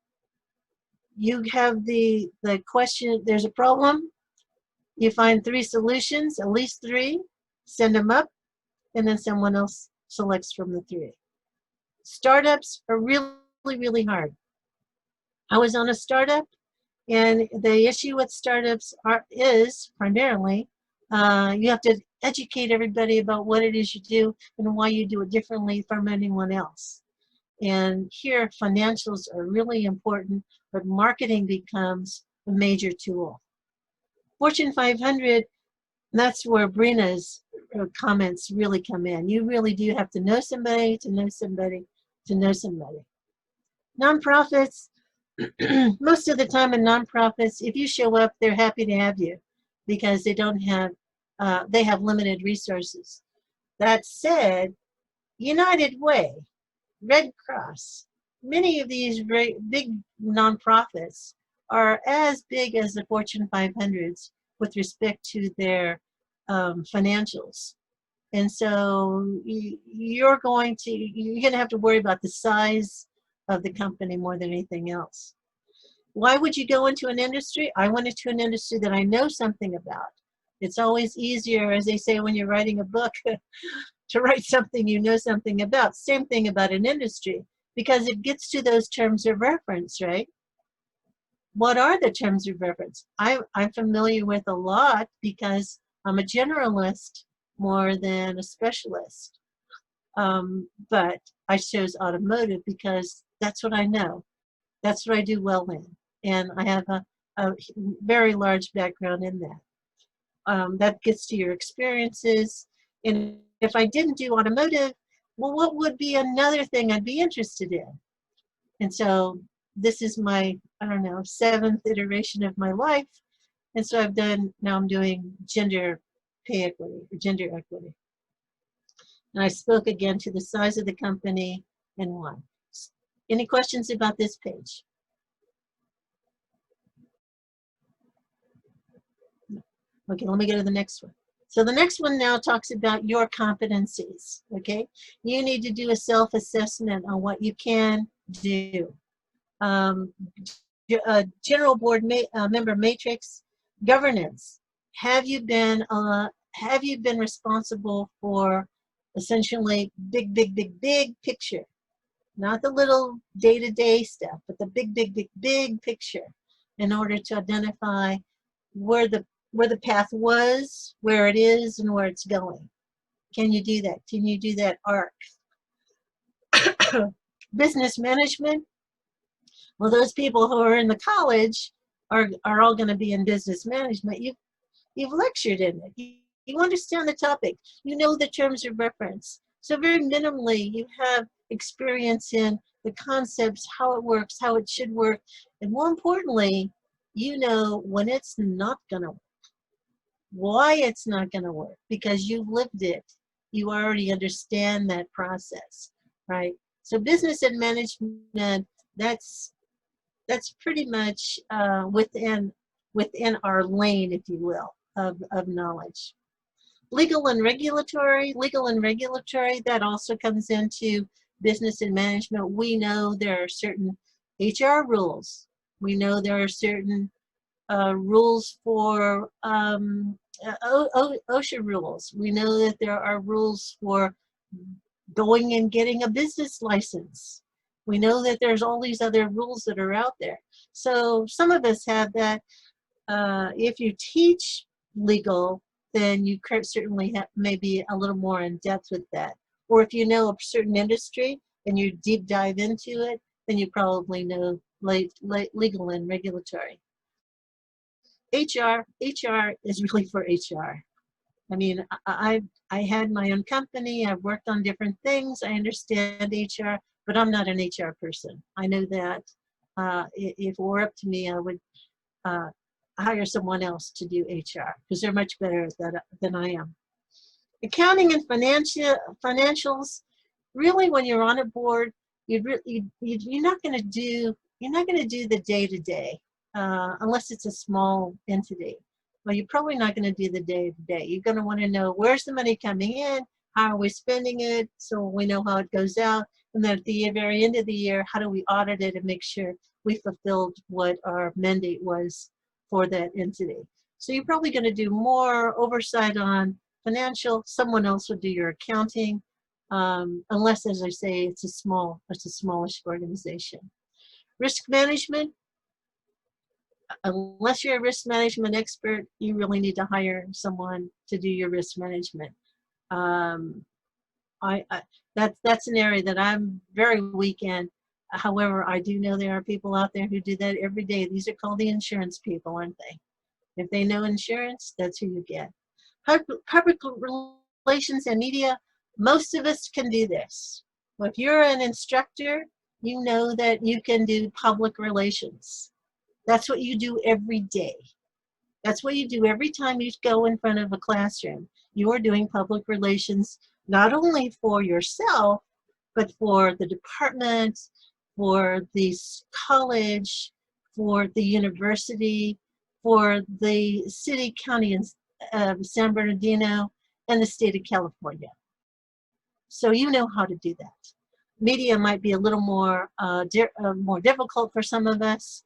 You have the question, there's a problem, you find 3 solutions, at least 3, send them up, and then someone else selects from the 3. Startups are really, really hard. I was on a startup, and the issue with startups is primarily you have to educate everybody about what it is you do and why you do it differently from anyone else. And here, financials are really important, but marketing becomes a major tool. Fortune 500, that's where Brina's comments really come in. You really do have to know somebody, to know somebody, to know somebody. Nonprofits, most of the time in nonprofits, if you show up, they're happy to have you because they have limited resources. That said, United Way, Red Cross, many of these big nonprofits are as big as the Fortune 500s with respect to their financials. And so you're going to have to worry about the size of the company more than anything else. Why would you go into an industry? I went into an industry that I know something about. It's always easier, as they say, when you're writing a book, to write something you know something about. Same thing about an industry, because it gets to those terms of reference, right? What are the terms of reference? I'm familiar with a lot because I'm a generalist more than a specialist. But I chose automotive because that's what I know. That's what I do well in. And I have a very large background in that. That gets to your experiences. And if I didn't do automotive, well, what would be another thing I'd be interested in? And so this is my, 7th iteration of my life. And so now I'm doing gender pay equity, or gender equity. And I spoke again to the size of the company and why. Any questions about this page? Okay, let me go to the next one. So the next one now talks about your competencies, okay? You need to do a self-assessment on what you can do. General board member matrix, governance. Have you been responsible for essentially big picture? Not the little day-to-day stuff, but the big picture in order to identify where the where the path was, where it is, and where it's going. Can you do that? Can you do that arc? Business management. Well, those people who are in the college are all going to be in business management. You've lectured in it. You understand the topic. You know the terms of reference. So very minimally, you have experience in the concepts, how it works, how it should work, and more importantly, you know when it's not going to work, why it's not going to work, because you've lived it. You already understand that process, right? So business and management, that's pretty much within our lane, if you will, of knowledge. Legal and regulatory, that also comes into business and management. We know there are certain HR rules. We know there are certain rules for OSHA rules. We know that there are rules for going and getting a business license. We know that there's all these other rules that are out there. So some of us have that. If you teach legal, then you certainly have maybe a little more in depth with that. Or if you know a certain industry and you deep dive into it, then you probably know legal and regulatory. HR is really for HR. I mean, I had my own company. I've worked on different things. I understand HR, but I'm not an HR person. I know that if it were up to me, I would hire someone else to do HR because they're much better at that than I am. Accounting and financials, really, when you're on a board, you're not going to do the day-to-day unless it's a small entity. Well, you're probably not going to do the day-to-day. You're going to want to know where's the money coming in, how are we spending it, so we know how it goes out, and then at the very end of the year, how do we audit it and make sure we fulfilled what our mandate was for that entity. So you're probably going to do more oversight on financial. Someone else would do your accounting, unless, as I say, it's a smallish organization. Risk management. Unless you're a risk management expert, you really need to hire someone to do your risk management. That's an area that I'm very weak in. However, I do know there are people out there who do that every day. These are called the insurance people, aren't they? If they know insurance, that's who you get. Public relations and media, most of us can do this. If you're an instructor, you know that you can do public relations. That's what you do every day. That's what you do every time you go in front of a classroom. You are doing public relations, not only for yourself, but for the department, for the college, for the university, for the city, county, and San Bernardino, and the state of California. So you know how to do that. Media might be a little more difficult for some of us.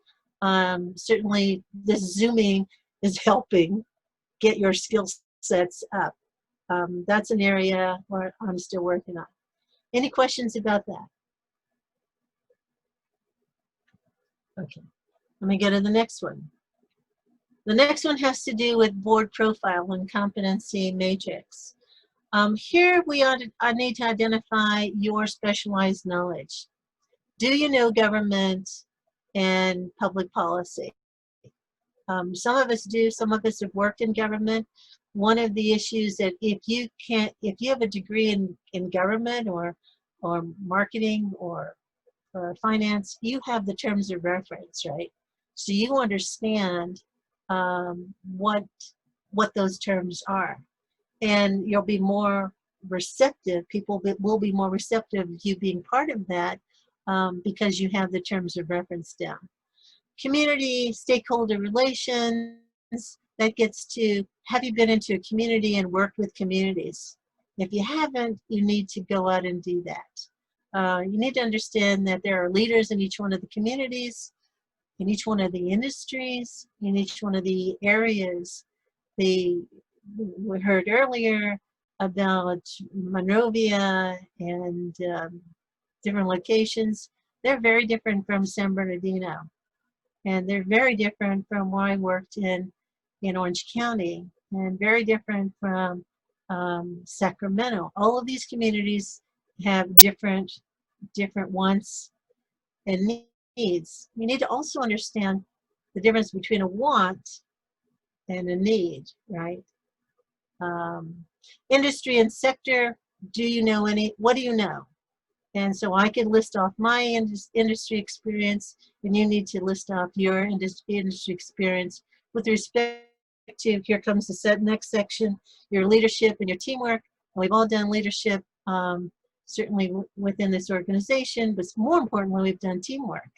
Certainly, this Zooming is helping get your skill sets up. That's an area where I'm still working on. Any questions about that? Okay, let me go to the next one. The next one has to do with board profile and competency matrix. Here I need to identify your specialized knowledge. Do you know government and public policy? Some of us do, some of us have worked in government. One of the issues that if you have a degree in government or marketing or finance, you have the terms of reference, right? So you understand what those terms are, and you'll be more receptive. People will be more receptive of you being part of that because you have the terms of reference down. Community stakeholder relations, that gets to, have you been into a community and worked with communities? If you haven't, you need to go out and do that. You need to understand that there are leaders in each one of the communities, in each one of the industries, in each one of the areas. We heard earlier about Monrovia and different locations. They're very different from San Bernardino. And they're very different from where I worked in in Orange County, and very different from Sacramento. All of these communities have different wants and needs. You need to also understand the difference between a want and a need, right? Industry and sector, do you know what do you know? And so I can list off my industry experience, and you need to list off your industry experience with respect to, here comes the next section, your leadership and your teamwork. And we've all done leadership, certainly within this organization, but more importantly, we've done teamwork.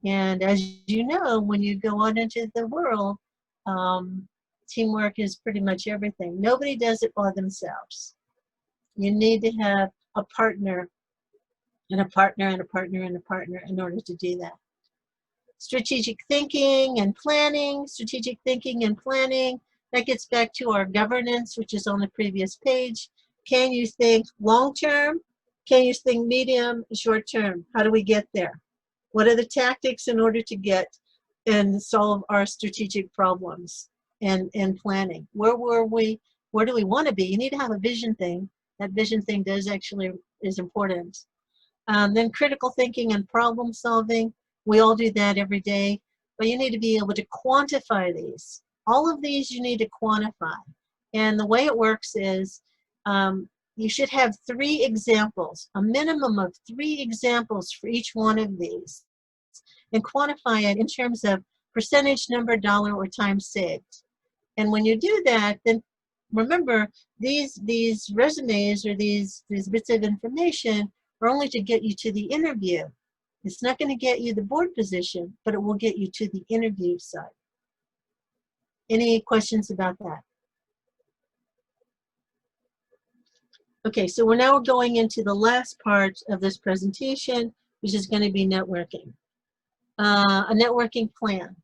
And as you know, when you go out into the world, teamwork is pretty much everything. Nobody does it by themselves. You need to have a partner and a partner and a partner and a partner in order to do that. Strategic thinking and planning, that gets back to our governance, which is on the previous page. Can you think long-term? Can you think medium, short-term? How do we get there? What are the tactics in order to get and solve our strategic problems and planning? Where were we? Where do we want to be? You need to have a vision thing. That vision thing is important. Then critical thinking and problem solving. We all do that every day, but you need to be able to quantify these. All of these you need to quantify. And the way it works is you should have 3 examples, a minimum of 3 examples for each one of these, and quantify it in terms of percentage, number, dollar, or time saved. And when you do that, then remember, these resumes or these bits of information are only to get you to the interview. It's not going to get you the board position, but it will get you to the interview side. Any questions about that? Okay, so we're now going into the last part of this presentation, which is going to be networking. A networking plan.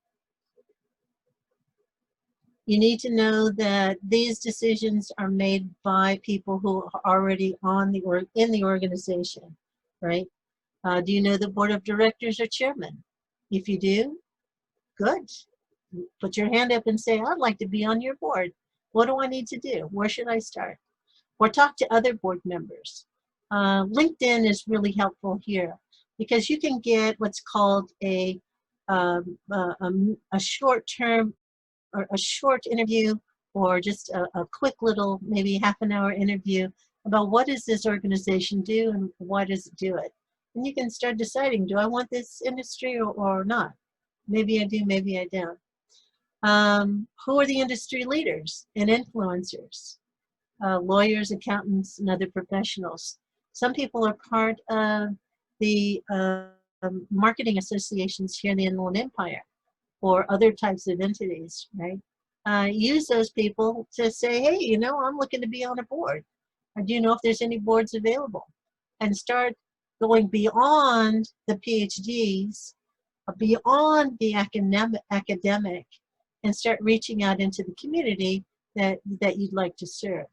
You need to know that these decisions are made by people who are already in the organization, right? Do you know the board of directors or chairman? If you do, good. Put your hand up and say, I'd like to be on your board. What do I need to do? Where should I start? Or talk to other board members. LinkedIn is really helpful here because you can get what's called a short-term or a short interview, or just a quick little, maybe half-an-hour interview about what does this organization do and why does it do it. And you can start deciding, do I want this industry or not? Maybe I do, maybe I don't. Who are the industry leaders and influencers? Lawyers, accountants, and other professionals. Some people are part of the marketing associations here in the Inland Empire, or other types of entities, right? Use those people to say, hey, you know, I'm looking to be on a board. Or do you know if there's any boards available? And start going beyond the PhDs, beyond the academic, and start reaching out into the community that you'd like to serve.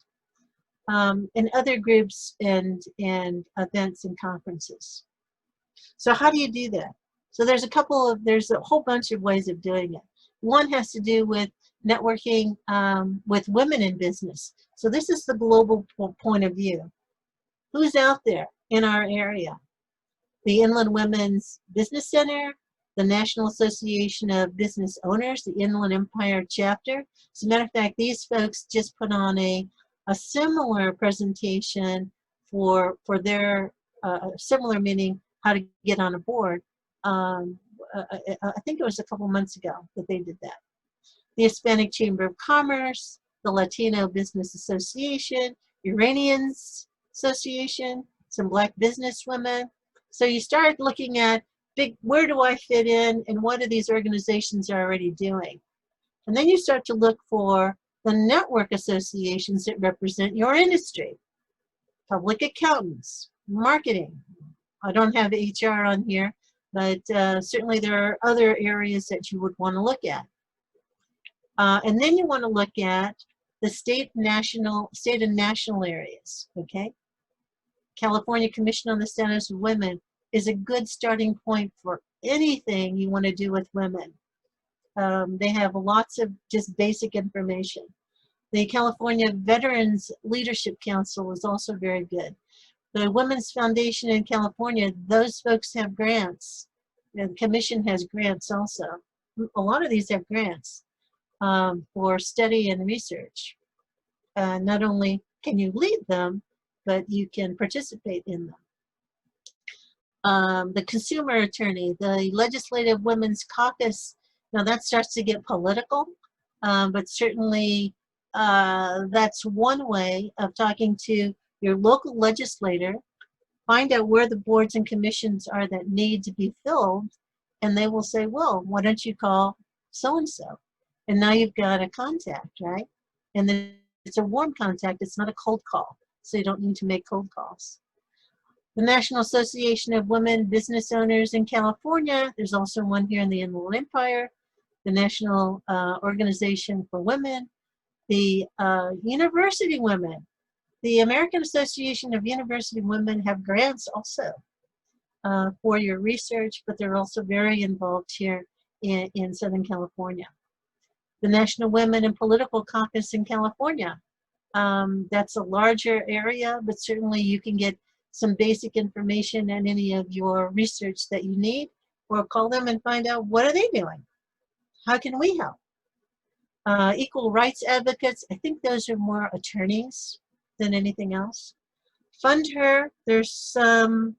And other groups and events and conferences. So how do you do that? So there's a whole bunch of ways of doing it. One has to do with networking with women in business. So this is the global point of view. Who's out there in our area? The Inland Women's Business Center, the National Association of Business Owners, the Inland Empire chapter. As a matter of fact, these folks just put on a similar presentation for their similar, meaning how to get on a board. I think it was a couple months ago that they did that. The Hispanic Chamber of Commerce, the Latino Business Association, Iranians Association, some Black business women. So you start looking at where do I fit in and what are these organizations already doing? And then you start to look for the network associations that represent your industry. Public accountants, marketing. I don't have HR on here, but certainly there are other areas that you would want to look at. And then you want to look at the state and national areas, okay? California Commission on the Status of Women is a good starting point for anything you want to do with women. They have lots of just basic information. The California Veterans Leadership Council is also very good. The Women's Foundation in California, those folks have grants. The commission has grants also. A lot of these have grants for study and research. Not only can you lead them, but you can participate in them. The consumer attorney, the Legislative Women's Caucus, now that starts to get political, but certainly that's one way of talking to your local legislator, find out where the boards and commissions are that need to be filled, and they will say, well, why don't you call so-and-so? And now you've got a contact, right? And then it's a warm contact, it's not a cold call, so you don't need to make cold calls. The National Association of Women Business Owners in California, there's also one here in the Inland Empire, the National Organization for Women, the University Women, the American Association of University Women have grants also for your research, but they're also very involved here in Southern California. The National Women in Political Caucus in California, that's a larger area, but certainly you can get some basic information and any of your research that you need, or call them and find out what are they doing? How can we help? Equal rights advocates, I think those are more attorneys than anything else. Fund Her, there's some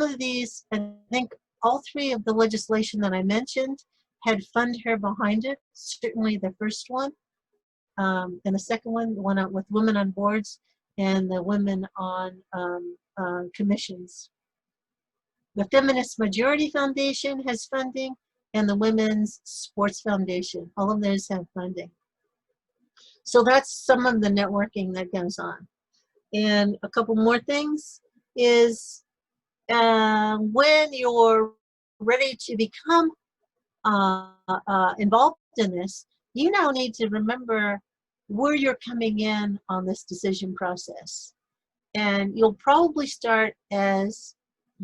of these, I think all three of the legislation that I mentioned had Fund Her behind it, certainly the first one. And the second one, the one out with women on boards and the women on commissions. The Feminist Majority Foundation has funding, and the Women's Sports Foundation. All of those have funding. So that's some of the networking that goes on. And a couple more things is when you're ready to become involved in this, you now need to remember where you're coming in on this decision process. And you'll probably start as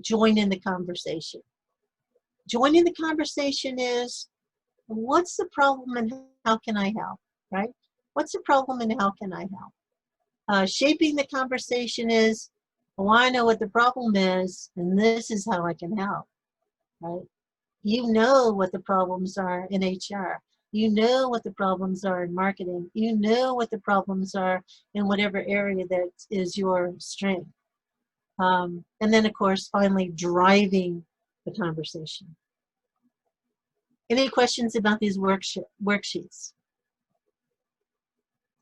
joining the conversation. Joining the conversation is, what's the problem and how can I help, right? What's the problem and how can I help? Shaping the conversation is, well, I know what the problem is, and this is how I can help, right? You know what the problems are in HR. You know what the problems are in marketing. You know what the problems are in whatever area that is your strength. And then, of course, finally driving the conversation. Any questions about these worksheets?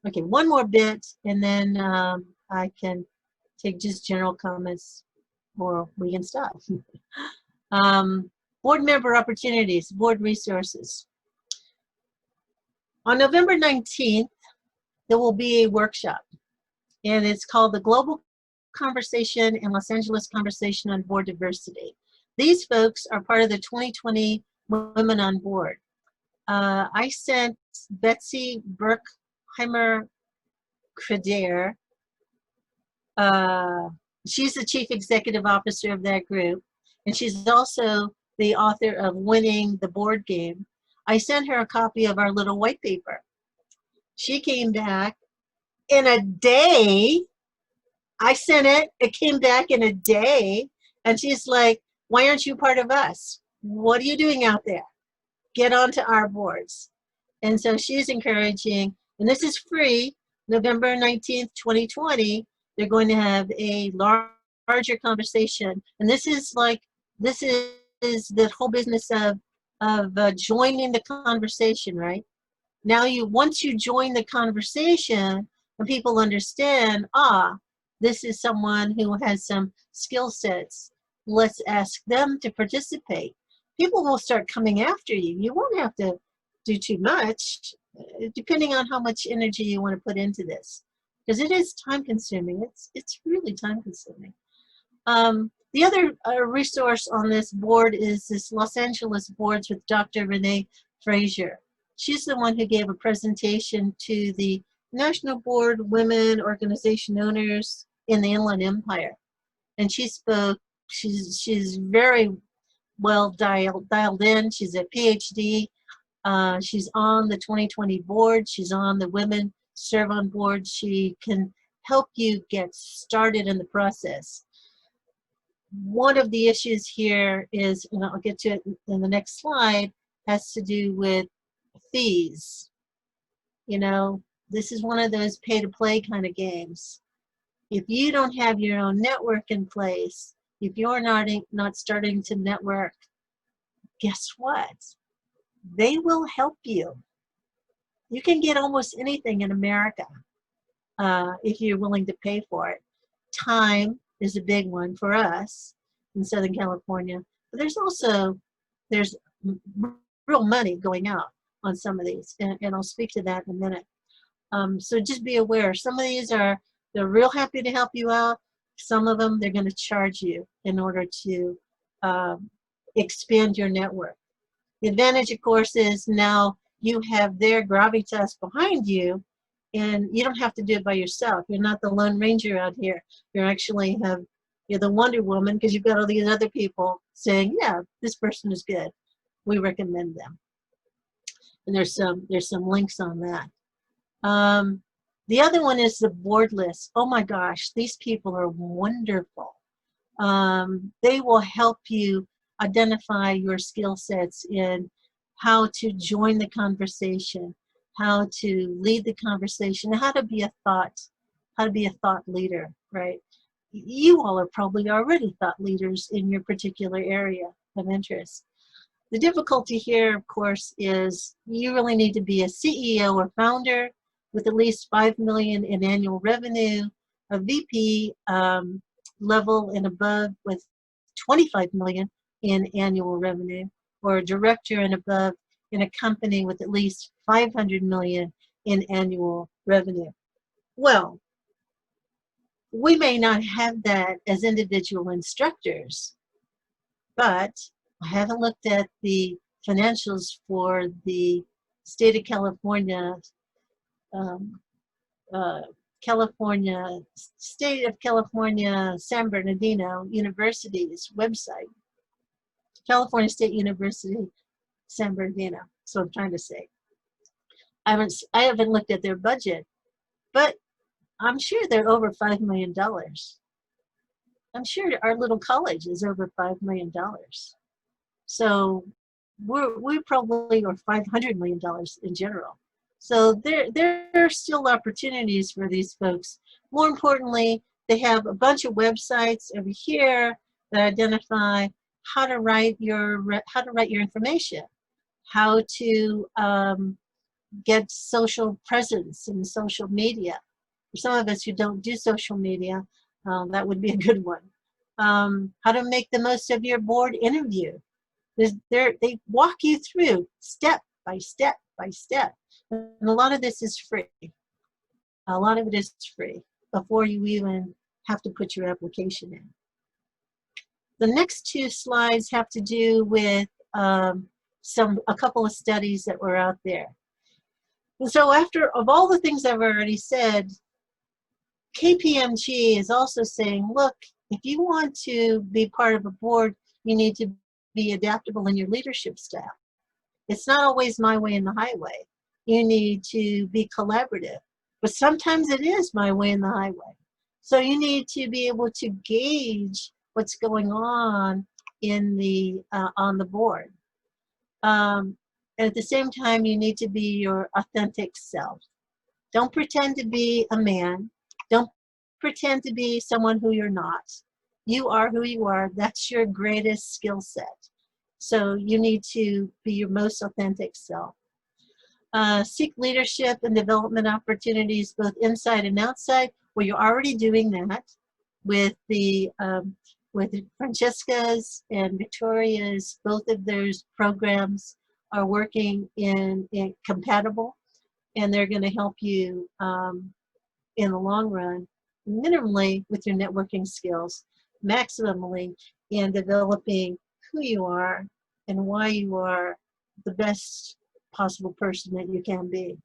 Okay, one more bit, and then I can take just general comments, or we can stop. Board member opportunities, board resources. On November 19th, there will be a workshop, and it's called the Global Conversation in Los Angeles Conversation on Board Diversity. These folks are part of the 2020 Women on Board. I sent Betsy Berkheimer-Creder. She's the Chief Executive Officer of that group, and she's also the author of Winning the Board Game. I sent her a copy of our little white paper. She came back in a day. I sent it, it came back in a day, and she's like, why aren't you part of us? What are you doing out there? Get onto our boards. And so she's encouraging, and this is free, November 19th, 2020, they're going to have a larger conversation. And this is the whole business of joining the conversation, right? Now once you join the conversation and people understand, this is someone who has some skill sets, let's ask them to participate. People will start coming after you. You won't have to do too much, depending on how much energy you want to put into this, because it is time consuming. It's really time consuming. The other resource on this board is this Los Angeles Boards with Dr. Renee Frazier. She's the one who gave a presentation to the National Board Women Organization Owners in the Inland Empire. And she spoke, she's very well dialed in. She's a PhD. She's on the 2020 board. She's on the Women Serve on board. She can help you get started in the process. One of the issues here is, and I'll get to it in the next slide, has to do with fees. You know, this is one of those pay-to-play kind of games. If you don't have your own network in place, if you're not starting to network, guess what? They will help you. You can get almost anything in America if you're willing to pay for it. Time is a big one for us in Southern California, but there's real money going out on some of these, and I'll speak to that in a minute. So just be aware, some of these they're real happy to help you out. Some of them, they're going to charge you in order to expand your network. The advantage, of course, is now you have their gravitas behind you, and you don't have to do it by yourself. You're not the Lone Ranger out here. You're the Wonder Woman, because you've got all these other people saying, yeah, this person is good. We recommend them. And there's some links on that. The other one is the board list. Oh my gosh, these people are wonderful. They will help you identify your skill sets in how to join the conversation, how to lead the conversation, how to be a thought leader, right? You all are probably already thought leaders in your particular area of interest. The difficulty here, of course, is you really need to be a CEO or founder with at least $5 million in annual revenue, a VP level and above with $25 million in annual revenue, or a director and above in a company with at least $500 million in annual revenue. Well, we may not have that as individual instructors, but I haven't looked at the financials for the state of California, State of California San Bernardino University's website. California State University, San Bernardino. So I'm trying to say. I haven't looked at their budget, but I'm sure they're over $5 million. I'm sure our little college is over $5 million. So we're probably over $500 million in general. So there are still opportunities for these folks. More importantly, they have a bunch of websites over here that identify how to write your information, how to get social presence in social media. For some of us who don't do social media, that would be a good one. How to make the most of your board interview. They walk you through step by step by step. And a lot of this is free. A lot of it is free before you even have to put your application in. The next two slides have to do with a couple of studies that were out there. And so of all the things I've already said, KPMG is also saying, look, if you want to be part of a board, you need to be adaptable in your leadership style. It's not always my way and the highway. You need to be collaborative, but sometimes it is my way and the highway. So you need to be able to gauge what's going on in on the board. And at the same time, you need to be your authentic self. Don't pretend to be a man. Don't pretend to be someone who you're not. You are who you are. That's your greatest skill set. So you need to be your most authentic self. Seek leadership and development opportunities both inside and outside. Well, you're already doing that with with Francesca's and Victoria's. Both of those programs are working in compatible, and they're going to help you in the long run, minimally with your networking skills, maximally in developing who you are and why you are the best possible person that you can be.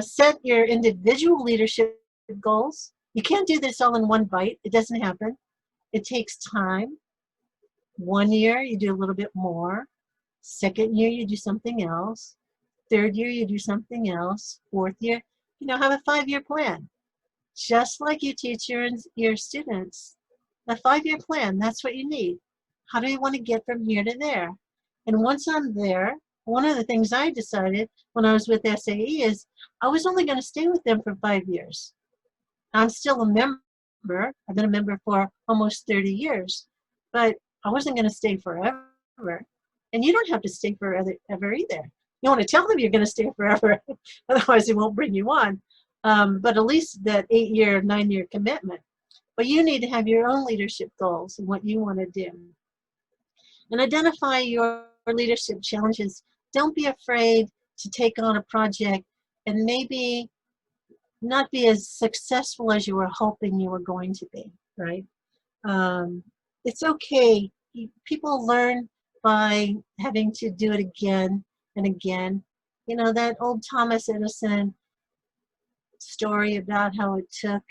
Set your individual leadership goals. You can't do this all in one bite. It doesn't happen. It takes time. 1 year, you do a little bit more. Second year, you do something else. Third year, you do something else. Fourth year, have a 5-year plan. Just like you teach your students. A 5-year plan, that's what you need. How do you want to get from here to there? And once I'm there, one of the things I decided when I was with SAE is I was only going to stay with them for 5 years. I'm still a member. I've been a member for almost 30 years, but I wasn't going to stay forever. And you don't have to stay forever either. You want to tell them you're going to stay forever, otherwise they won't bring you on. But at least that 8-year, 9-year commitment. But you need to have your own leadership goals and what you want to do. And identify your leadership challenges. Don't be afraid to take on a project and maybe not be as successful as you were hoping you were going to be, right? It's okay. People learn by having to do it again and again. That old Thomas Edison story about how it took,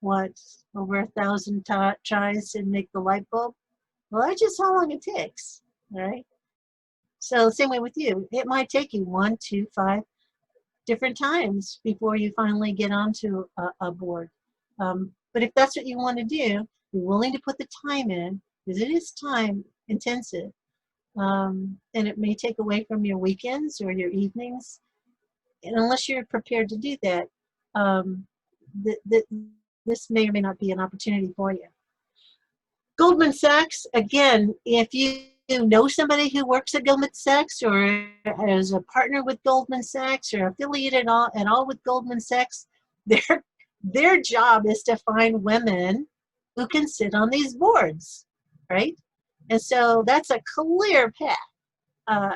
over 1,000 tries to make the light bulb? Well, that's just how long it takes, right? So same way with you. It might take you 1, 2, 5 different times before you finally get onto a board. But if that's what you want to do, you're willing to put the time in, because it is time intensive. And it may take away from your weekends or your evenings. And unless you're prepared to do that, this may or may not be an opportunity for you. Goldman Sachs, again, if you know somebody who works at Goldman Sachs or as a partner with Goldman Sachs or affiliated at all with Goldman Sachs, their job is to find women who can sit on these boards, right? And so that's a clear path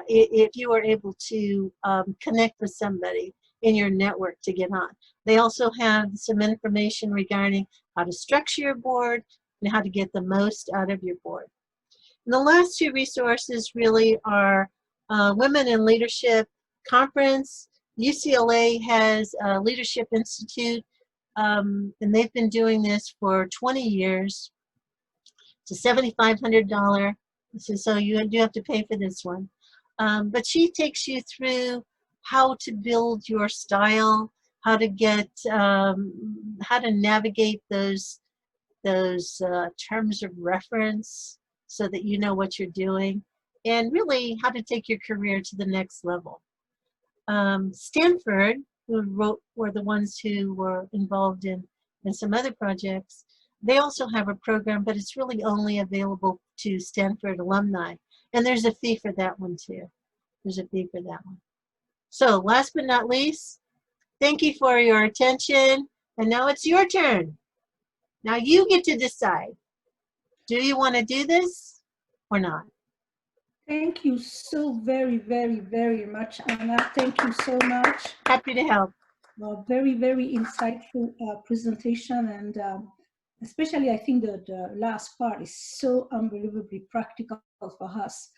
if you are able to connect with somebody in your network to get on. They also have some information regarding how to structure your board and how to get the most out of your board. And the last 2 resources really are Women in Leadership Conference. UCLA has a Leadership Institute, and they've been doing this for 20 years. It's a $7,500. So you do have to pay for this one. But she takes you through how to build your style, how to get, how to navigate those terms of reference so that you know what you're doing, and really how to take your career to the next level. Stanford, were the ones who were involved in some other projects. They also have a program, but it's really only available to Stanford alumni. And there's a fee for that one too. There's a fee for that one. So last but not least, thank you for your attention. And now it's your turn. Now you get to decide. Do you want to do this or not? Thank you so very, very, very much, Anna. Thank you so much. Happy to help. Very, very insightful presentation, and especially I think that the last part is so unbelievably practical for us.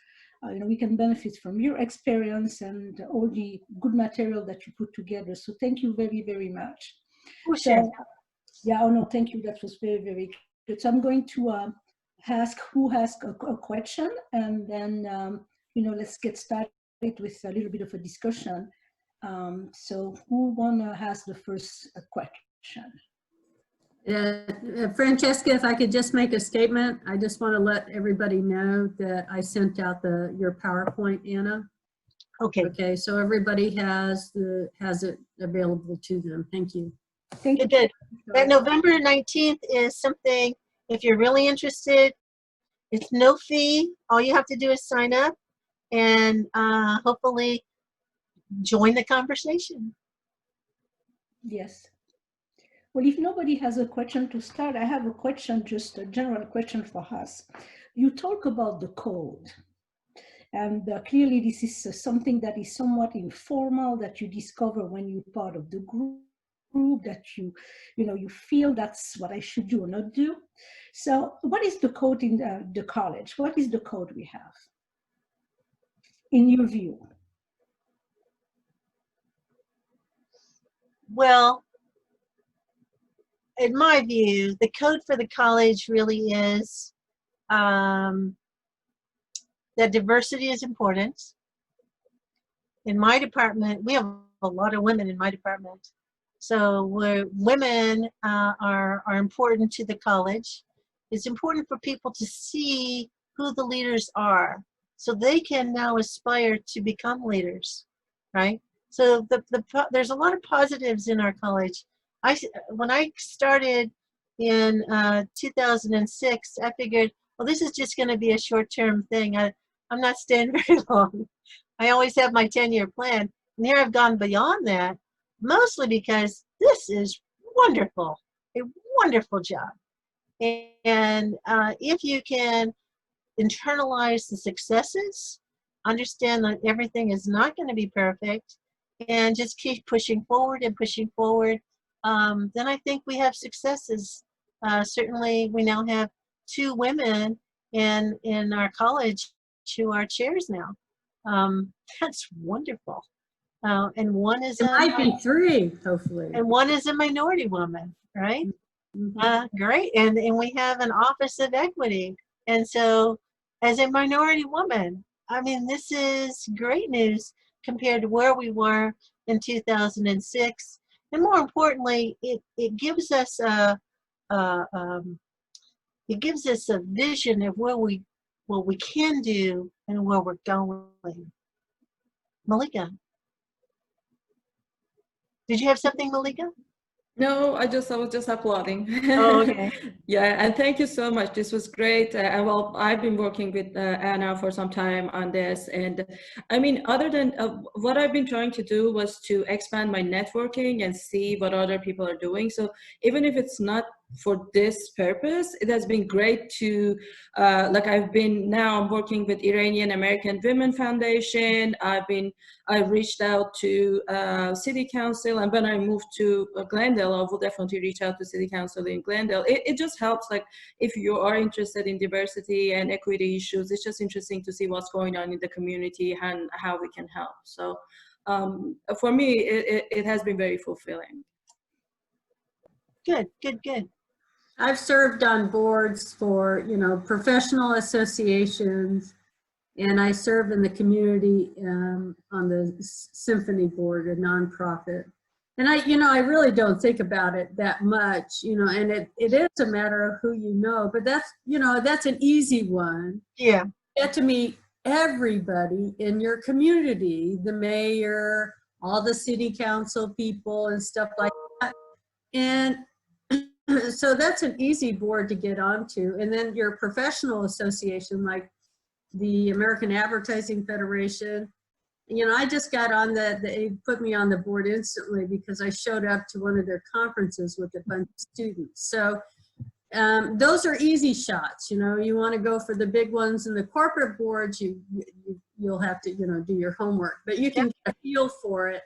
We can benefit from your experience and all the good material that you put together. So thank you very, very much. Oh, sure. Yeah, no, thank you. That was very, very good. So I'm going to ask who has a question, and then, let's get started with a little bit of a discussion. So who wanna ask the first question? Francesca, if I could just make a statement, I just want to let everybody know that I sent out your PowerPoint, Anna. Okay. Okay, so everybody has it available to them. Thank you. Thank you. Good. That November 19th is something, if you're really interested, it's no fee. All you have to do is sign up and hopefully join the conversation. Yes. Well, if nobody has a question to start, I have a question, just a general question for us. You talk about the code, and clearly this is something that is somewhat informal, that you discover when you're part of the group, that you feel that's what I should do or not do. So what is the code in the college? What is the code we have, in your view? Well, in my view, the code for the college really is that diversity is important. In my department, we have a lot of women in my department. So women are important to the college. It's important for people to see who the leaders are so they can now aspire to become leaders, right? So there's a lot of positives in our college. When I started in 2006, I figured, well, this is just going to be a short-term thing. I'm not staying very long. I always have my 10-year plan. And here I've gone beyond that, mostly because this is wonderful, a wonderful job. And if you can internalize the successes, understand that everything is not going to be perfect, and just keep pushing forward and pushing forward, then I think we have successes. Certainly, we now have 2 women in our college who are chairs now. That's wonderful. And one is It might be 3, hopefully. and one is a minority woman, right? Great. And we have an Office of Equity. And so as a minority woman, I mean, this is great news compared to where we were in 2006. And more importantly, it gives us a vision of what we can do and where we're going. Malika, did you have something, Malika? No, I was just applauding. Oh, okay. Yeah, and thank you so much. This was great. Well, I've been working with Anna for some time on this, and I mean, other than what I've been trying to do was to expand my networking and see what other people are doing. So even if it's not for this purpose, it has been great to, like I'm working with Iranian American Women Foundation. I reached out to City Council, and when I moved to Glendale, I will definitely reach out to City Council in Glendale. It just helps, like, if you are interested in diversity and equity issues, it's just interesting to see what's going on in the community and how we can help. So for me, it has been very fulfilling. Good, good, good. I've served on boards for, professional associations, and I serve in the community on the symphony board, a nonprofit. And I really don't think about it that much, and it is a matter of who you know, but that's an easy one. Yeah. You get to meet everybody in your community, the mayor, all the city council people and stuff like that. And so that's an easy board to get onto. And then your professional association, like the American Advertising Federation, I just got on they put me on the board instantly because I showed up to one of their conferences with a bunch of students. So those are easy shots. You want to go for the big ones. And the corporate boards, you'll have to, do your homework, but you can get a feel for it.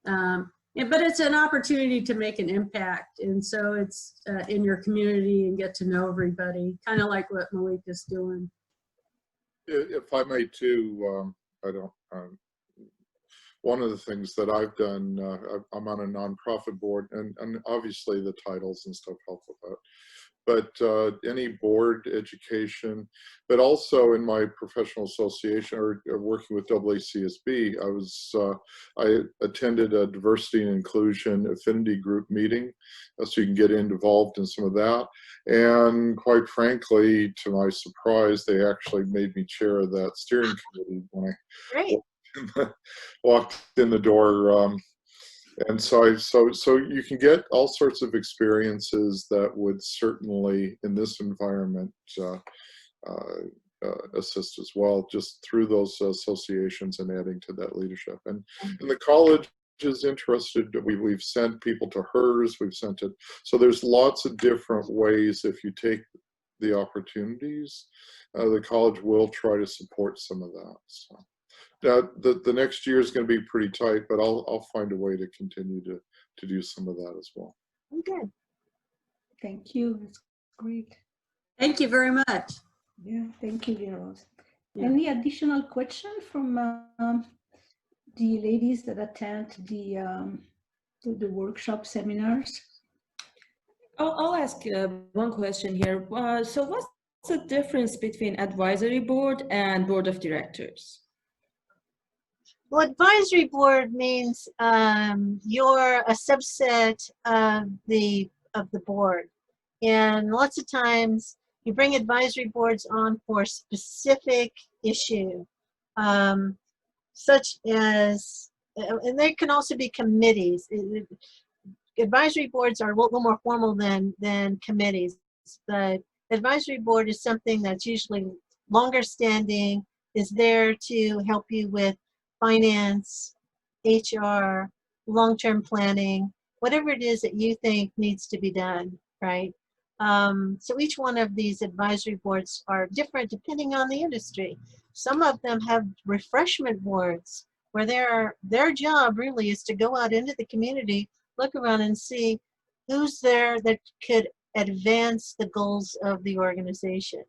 But it's an opportunity to make an impact. And so it's in your community and get to know everybody, kind of like what Malika's doing. If I may too, one of the things that I've done, I'm on a nonprofit board, and obviously the titles and stuff help with that. But any board education, but also in my professional association or working with AACSB, I attended a diversity and inclusion affinity group meeting, so you can get involved in some of that. And quite frankly, to my surprise, they actually made me chair of that steering committee when I walked in the door. And so you can get all sorts of experiences that would certainly, in this environment, assist as well, just through those associations and adding to that leadership. And the college is interested. We've sent people to HERS. We've sent it. So there's lots of different ways. If you take the opportunities, the college will try to support some of that. So. The next year is going to be pretty tight, but I'll find a way to continue to do some of that as well. Okay. Thank you. That's great. Thank you very much. Yeah, thank you, Rose. Yeah. Any additional question from the ladies that attend the workshop seminars? I'll ask one question here. So what's the difference between advisory board and board of directors? Well, advisory board means you're a subset of the board, and lots of times you bring advisory boards on for a specific issue, such as, and there can also be committees. Advisory boards are a little more formal than committees, but advisory board is something that's usually longer standing, is there to help you with finance, HR, long-term planning, whatever it is that you think needs to be done, right? So each one of these advisory boards are different depending on the industry. Some of them have refreshment boards where their job really is to go out into the community, look around and see who's there that could advance the goals of the organization,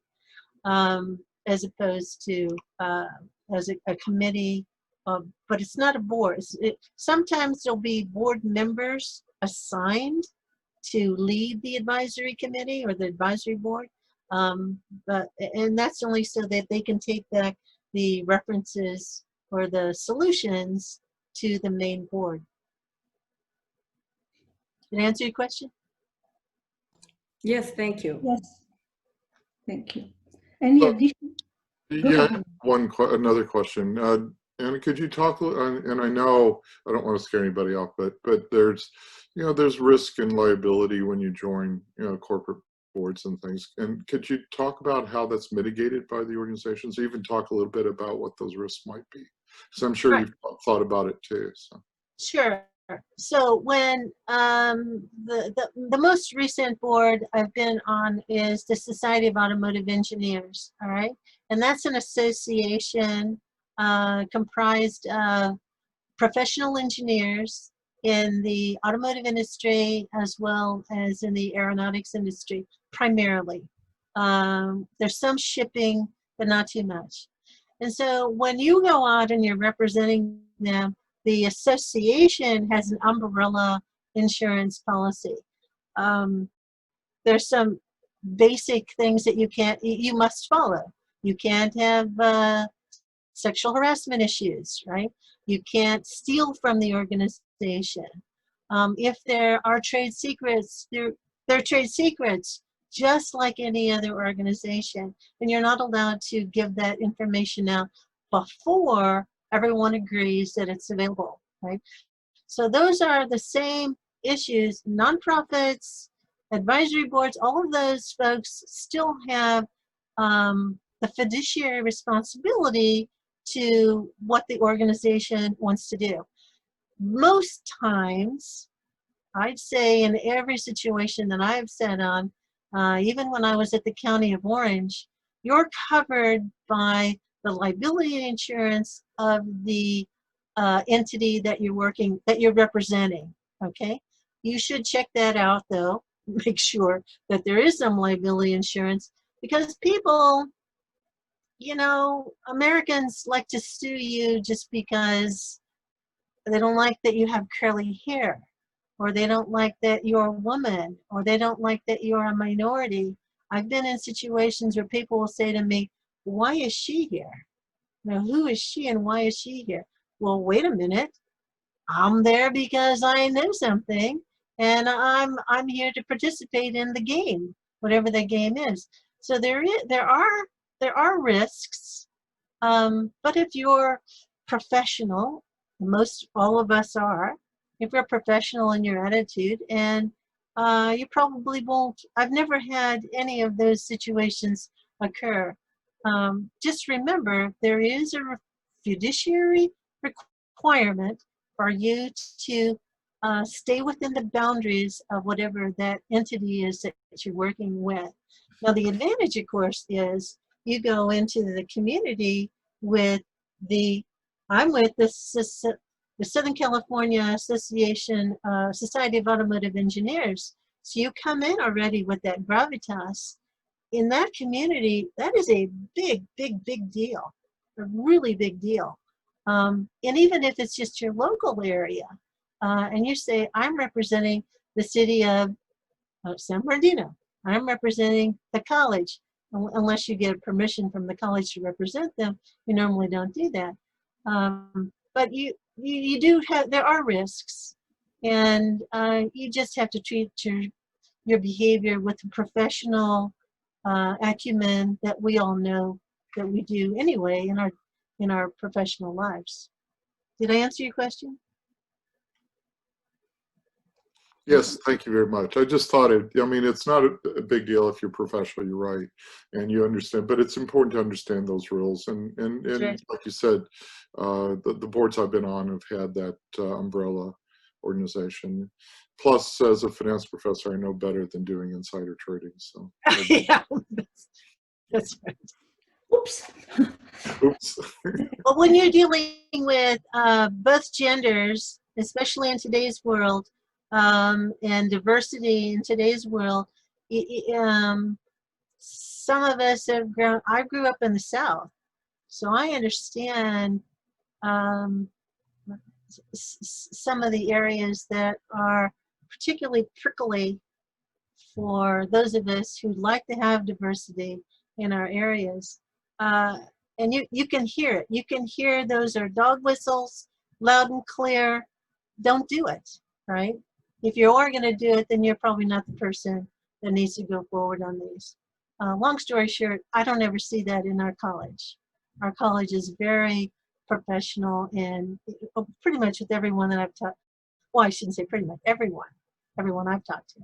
as opposed to as a committee. But it's not a board. Sometimes there'll be board members assigned to lead the advisory committee or the advisory board, and that's only so that they can take back the references or the solutions to the main board. Did I answer your question? Yes, thank you. Yes. Thank you. Any additional? Yeah, another question. And could you talk, and I know I don't want to scare anybody off, but there's, there's risk and liability when you join, corporate boards and things. And could you talk about how that's mitigated by the organizations? Even talk a little bit about what those risks might be, because I'm sure you've thought about it too. So. Sure. So when the most recent board I've been on is the Society of Automotive Engineers, all right? And that's an association comprised of professional engineers in the automotive industry as well as in the aeronautics industry, primarily. There's some shipping, but not too much. And so when you go out and you're representing them, the association has an umbrella insurance policy. There's some basic things that you must follow. You can't have sexual harassment issues, right? You can't steal from the organization. If there are trade secrets, they're trade secrets, just like any other organization. And you're not allowed to give that information out before everyone agrees that it's available, right? So those are the same issues. Nonprofits, advisory boards, all of those folks still have the fiduciary responsibility to what the organization wants to do. Most times, I'd say in every situation that I've sat on, even when I was at the County of Orange, you're covered by the liability insurance of the entity that you're representing, okay? You should check that out though, make sure that there is some liability insurance, because people, Americans like to sue you just because they don't like that you have curly hair, or they don't like that you're a woman, or they don't like that you're a minority. I've been in situations where people will say to me, why is she here? Now, who is she and why is she here? Well, wait a minute. I'm there because I know something, and I'm here to participate in the game, whatever the game is. So there are risks, but if you're professional, all of us are, if you're professional in your attitude, and you probably won't. I've never had any of those situations occur. Just remember, there is a fiduciary requirement for you to stay within the boundaries of whatever that entity is that you're working with. Now, the advantage, of course, is you go into the community with I'm with the Southern California Association, Society of Automotive Engineers. So you come in already with that gravitas. In that community, that is a big, big, big deal, a really big deal. And even if it's just your local area, and you say, I'm representing the city of San Bernardino, I'm representing the college, unless you get permission from the college to represent them. You normally don't do that. But you do have, there are risks, and you just have to treat your behavior with the professional acumen that we all know that we do anyway in our professional lives. Did I answer your question? Yes, thank you very much. I just thought I mean, it's not a big deal if you're professional, you're right, and you understand, but it's important to understand those rules. And Right. like you said, the boards I've been on have had that umbrella organization. Plus, as a finance professor, I know better than doing insider trading. So, Yeah, that's right. Oops. oops. But when you're dealing with both genders, especially in today's world, and diversity in today's world, some of us have grown. I grew up in the South, so I understand some of the areas that are particularly prickly for those of us who like to have diversity in our areas. And you can hear it. You can hear those are dog whistles, loud and clear. Don't do it, right? If you are going to do it, then you're probably not the person that needs to go forward on these. Long story short, I don't ever see that in our college. Our college is very professional, and pretty much with everyone that I've talked, well, I shouldn't say pretty much, everyone I've talked to.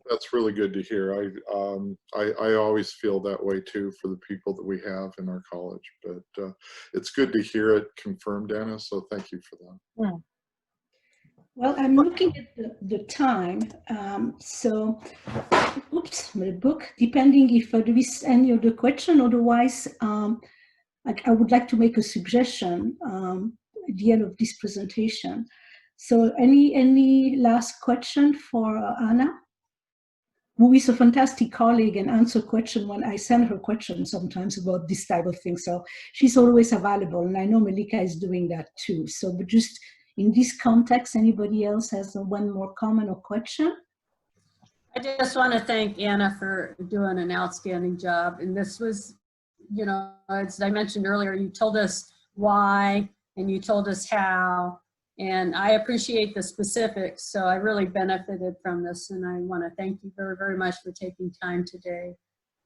That's really good to hear. I always feel that way too for the people that we have in our college, but it's good to hear it confirmed, Anna, so thank you for that. Yeah. Well, I'm looking at the time. So, oops, my book, depending if there is any other question, otherwise, I would like to make a suggestion at the end of this presentation. So any last question for Anna, who is a fantastic colleague and answer questions when I send her questions sometimes about this type of thing. So she's always available, and I know Melika is doing that too. So but just in this context, anybody else has one more comment or question? I just want to thank Anna for doing an outstanding job. And this was, you know, as I mentioned earlier, you told us why and you told us how. And I appreciate the specifics. So I really benefited from this. And I want to thank you very, very much for taking time today.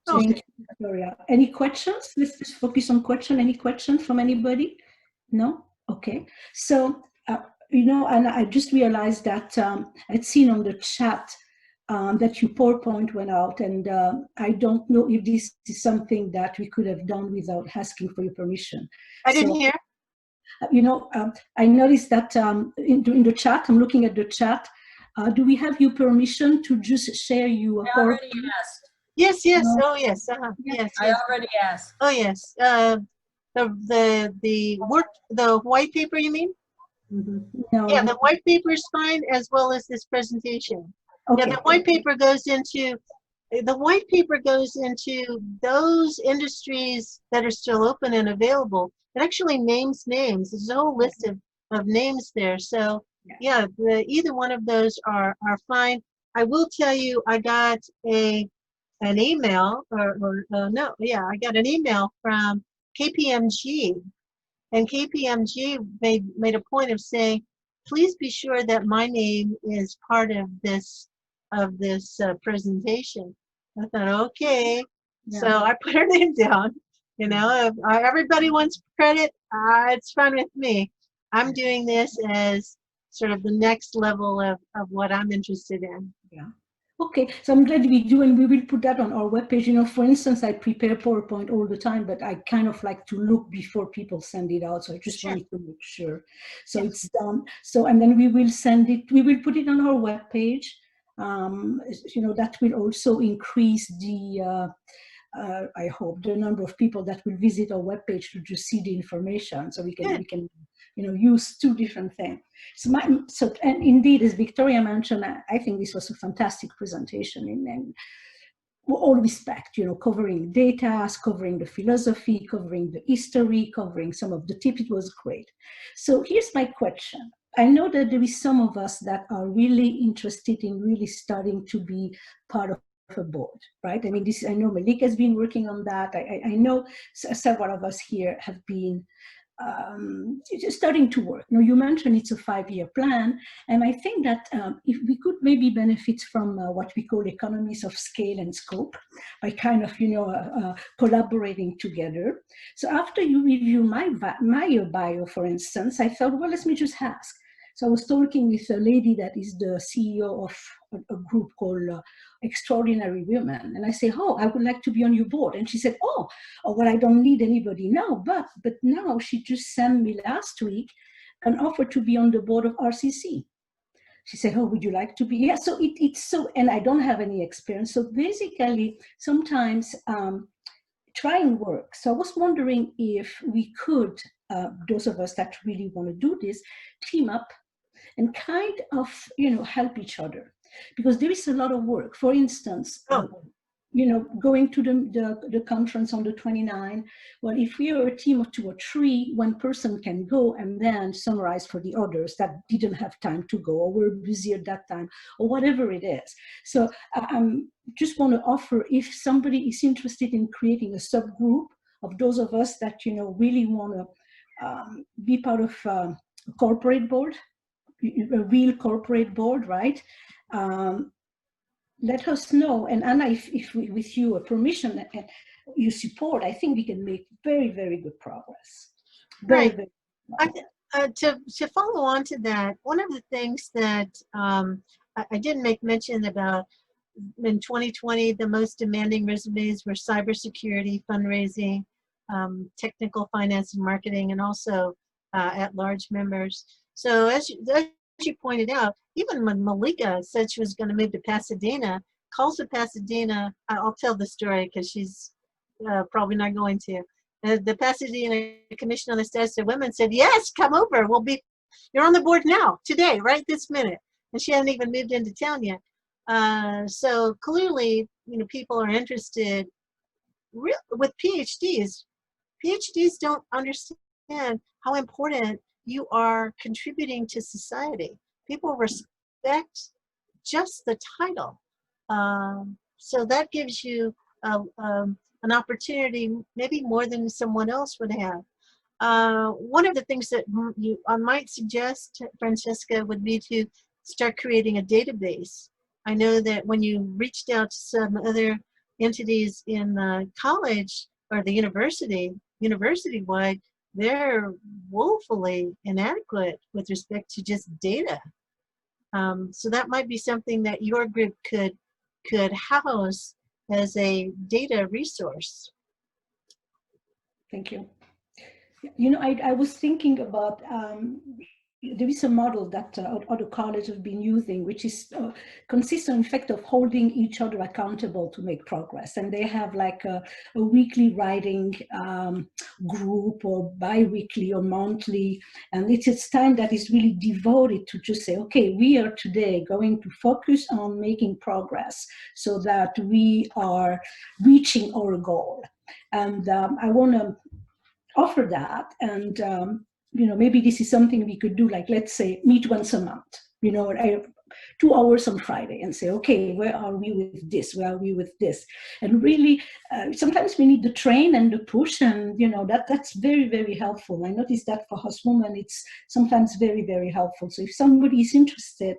Thank you, Victoria. Any questions? Let's just focus on question. Any questions from anybody? No? Okay. So, you know, and I just realized that I'd seen on the chat that your PowerPoint went out, and I don't know if this is something that we could have done without asking for your permission. I didn't hear. You know, I noticed that in the chat, I'm looking at the chat. Do we have your permission to just share your I already PowerPoint? asked. Yes, yes, oh yes, yes, I yes. already asked. Oh yes, the white paper, you mean? Mm-hmm. No. Yeah, the white paper is fine, as well as this presentation. Okay. Yeah, the white paper goes into those industries that are still open and available. It actually names names. There's a whole list of names there. So yeah, either one of those are fine. I will tell you, I got an email, I got an email from KPMG, and KPMG made a point of saying, please be sure that my name is part of this presentation. I thought, okay, so I put her name down. You know, if everybody wants credit, it's fine with me. I'm doing this as sort of the next level of what I'm interested in. Yeah. Okay, so I'm glad we do, and we will put that on our webpage. You know, for instance, I prepare PowerPoint all the time, but I kind of like to look before people send it out. So I just wanted to make sure. So it's done. So, and then we will send it, we will put it on our webpage. You know, that will also increase the, I hope, the number of people that will visit our webpage to just see the information. So we can you know, use two different things. So, and indeed, as Victoria mentioned, I think this was a fantastic presentation in all respect, you know, covering data, covering the philosophy, covering the history, covering some of the tips. It was great. So here's my question. I know that there is some of us that are really interested in really starting to be part of a board, right? I mean, this, I know Malik has been working on that. I know several of us here have been just starting to work. Now, you mentioned it's a 5-year plan, and I think that if we could maybe benefit from what we call economies of scale and scope by kind of, collaborating together. So after you review my bio, for instance, I thought, well, let me just ask. So I was talking with a lady that is the CEO of a group called Extraordinary Women. And I say, oh, I would like to be on your board. And she said, oh, well, I don't need anybody now. But now she just sent me last week an offer to be on the board of RCC. She said, oh, would you like to be? Yeah, so it's so, and I don't have any experience. So basically, sometimes trying work. So I was wondering if we could, those of us that really want to do this, team up and kind of, help each other, because there is a lot of work. For instance, going to the conference on the 29th, well, if we are a team of 2 or 3, one person can go and then summarize for the others that didn't have time to go, or were busy at that time, or whatever it is. So I just want to offer, if somebody is interested in creating a subgroup of those of us that, really want to be part of a corporate board, a real corporate board, right? Let us know. And Anna, if we, with your permission and your support, I think we can make very, very good progress. Right. To follow on to that, one of the things that I didn't make mention about in 2020, the most demanding resumes were cybersecurity, fundraising, technical finance and marketing, and also at-large members. So as you pointed out, even when Malika said she was going to move to Pasadena, calls to Pasadena, I'll tell the story because she's probably not going to. The Pasadena Commission on the Status of Women said, yes, come over. You're on the board now, today, right this minute. And she hadn't even moved into town yet. So clearly, people are interested with PhDs. PhDs don't understand how important you are contributing to society. People respect just the title. So that gives you an opportunity, maybe more than someone else would have. One of the things that I might suggest, Francesca, would be to start creating a database. I know that when you reached out to some other entities in the college or the university-wide, they're woefully inadequate with respect to just data. So that might be something that your group could house as a data resource. Thank you. I was thinking about, there is a model that other colleges have been using, which is consists in fact of holding each other accountable to make progress. And they have like a weekly writing group, or bi-weekly or monthly. And it's time that is really devoted to just say, okay, we are today going to focus on making progress so that we are reaching our goal. And I want to offer that, and maybe this is something we could do, like, let's say, meet once a month, 2 hours on Friday, and say, okay, where are we with this, where are we with this? And really, sometimes we need the train and the push, and that's very, very helpful. I noticed that for us women, it's sometimes very, very helpful. So if somebody is interested,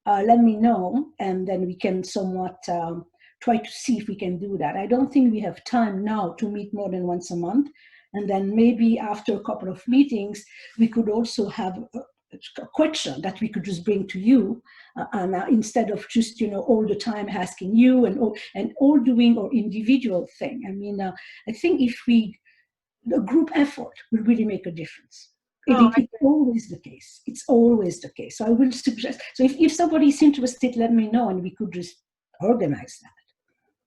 let me know, and then we can somewhat try to see if we can do that. I don't think we have time now to meet more than once a month. And then maybe after a couple of meetings, we could also have a question that we could just bring to you, and instead of just all the time asking you and all doing our individual thing. I mean, I think if the group effort will really make a difference. It's always the case. It's always the case. So I will suggest. So if somebody is interested, let me know, and we could just organize that.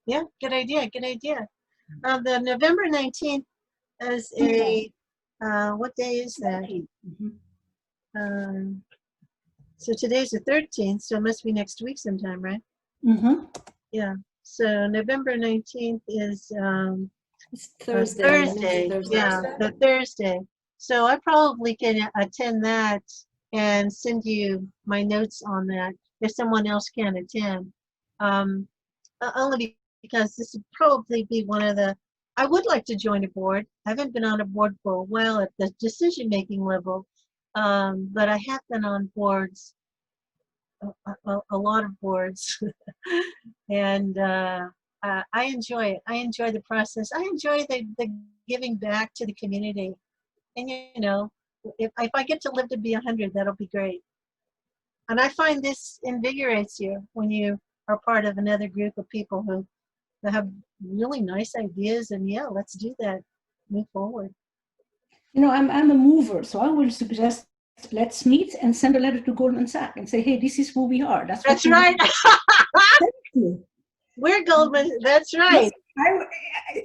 Yeah, good idea. Good idea. The November 19th. As a, what day is that? Mm-hmm. So today's the 13th, so it must be next week sometime, right? Mm-hmm. Yeah, so November 19th is it's Thursday. Thursday. Yeah, the Thursday. So I probably can attend that and send you my notes on that if someone else can attend. only because this would probably be one of the, I would like to join a board. I haven't been on a board for a while at the decision-making level, but I have been on boards, a lot of boards, and I enjoy it. I enjoy the process. I enjoy the giving back to the community. And you know, if I get to live to be 100, that'll be great. And I find this invigorates you when you are part of another group of people who have really nice ideas, and yeah, let's do that, move forward. You know, I'm a mover, so I will suggest let's meet and send a letter to Goldman Sachs and say, hey, this is who we are. That's right. Do. We're Goldman. That's right.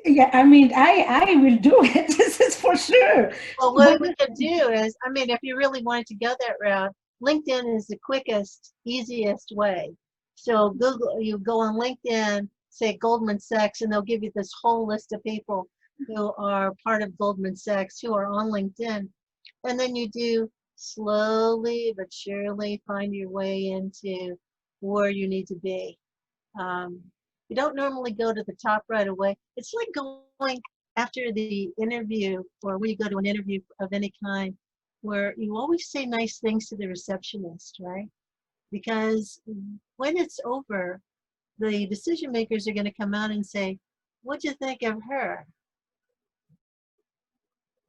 Yeah, I mean, I will do it. This is for sure. Well, what we could do is, I mean, if you really wanted to go that route, LinkedIn is the quickest, easiest way. So Google, you go on LinkedIn, say Goldman Sachs, and they'll give you this whole list of people who are part of Goldman Sachs who are on LinkedIn. And then you do slowly but surely find your way into where you need to be. You don't normally go to the top right away. It's like going after the interview, or when you go to an interview of any kind, where you always say nice things to the receptionist, right? Because when it's over, the decision makers are going to come out and say, what'd you think of her?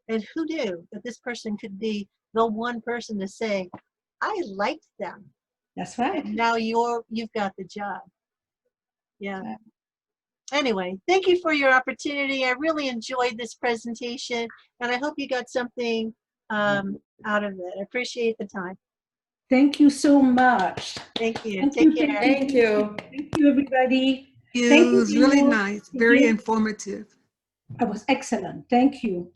And who knew that this person could be the one person to say, I liked them. That's right. And now you've got the job. Yeah. Anyway, thank you for your opportunity. I really enjoyed this presentation, and I hope you got something out of it. I appreciate the time. Thank you so much. Thank you. Thank Take care. Thank you. Thank you, everybody. It Thank was really you. nice, very informative. It was excellent. Thank you.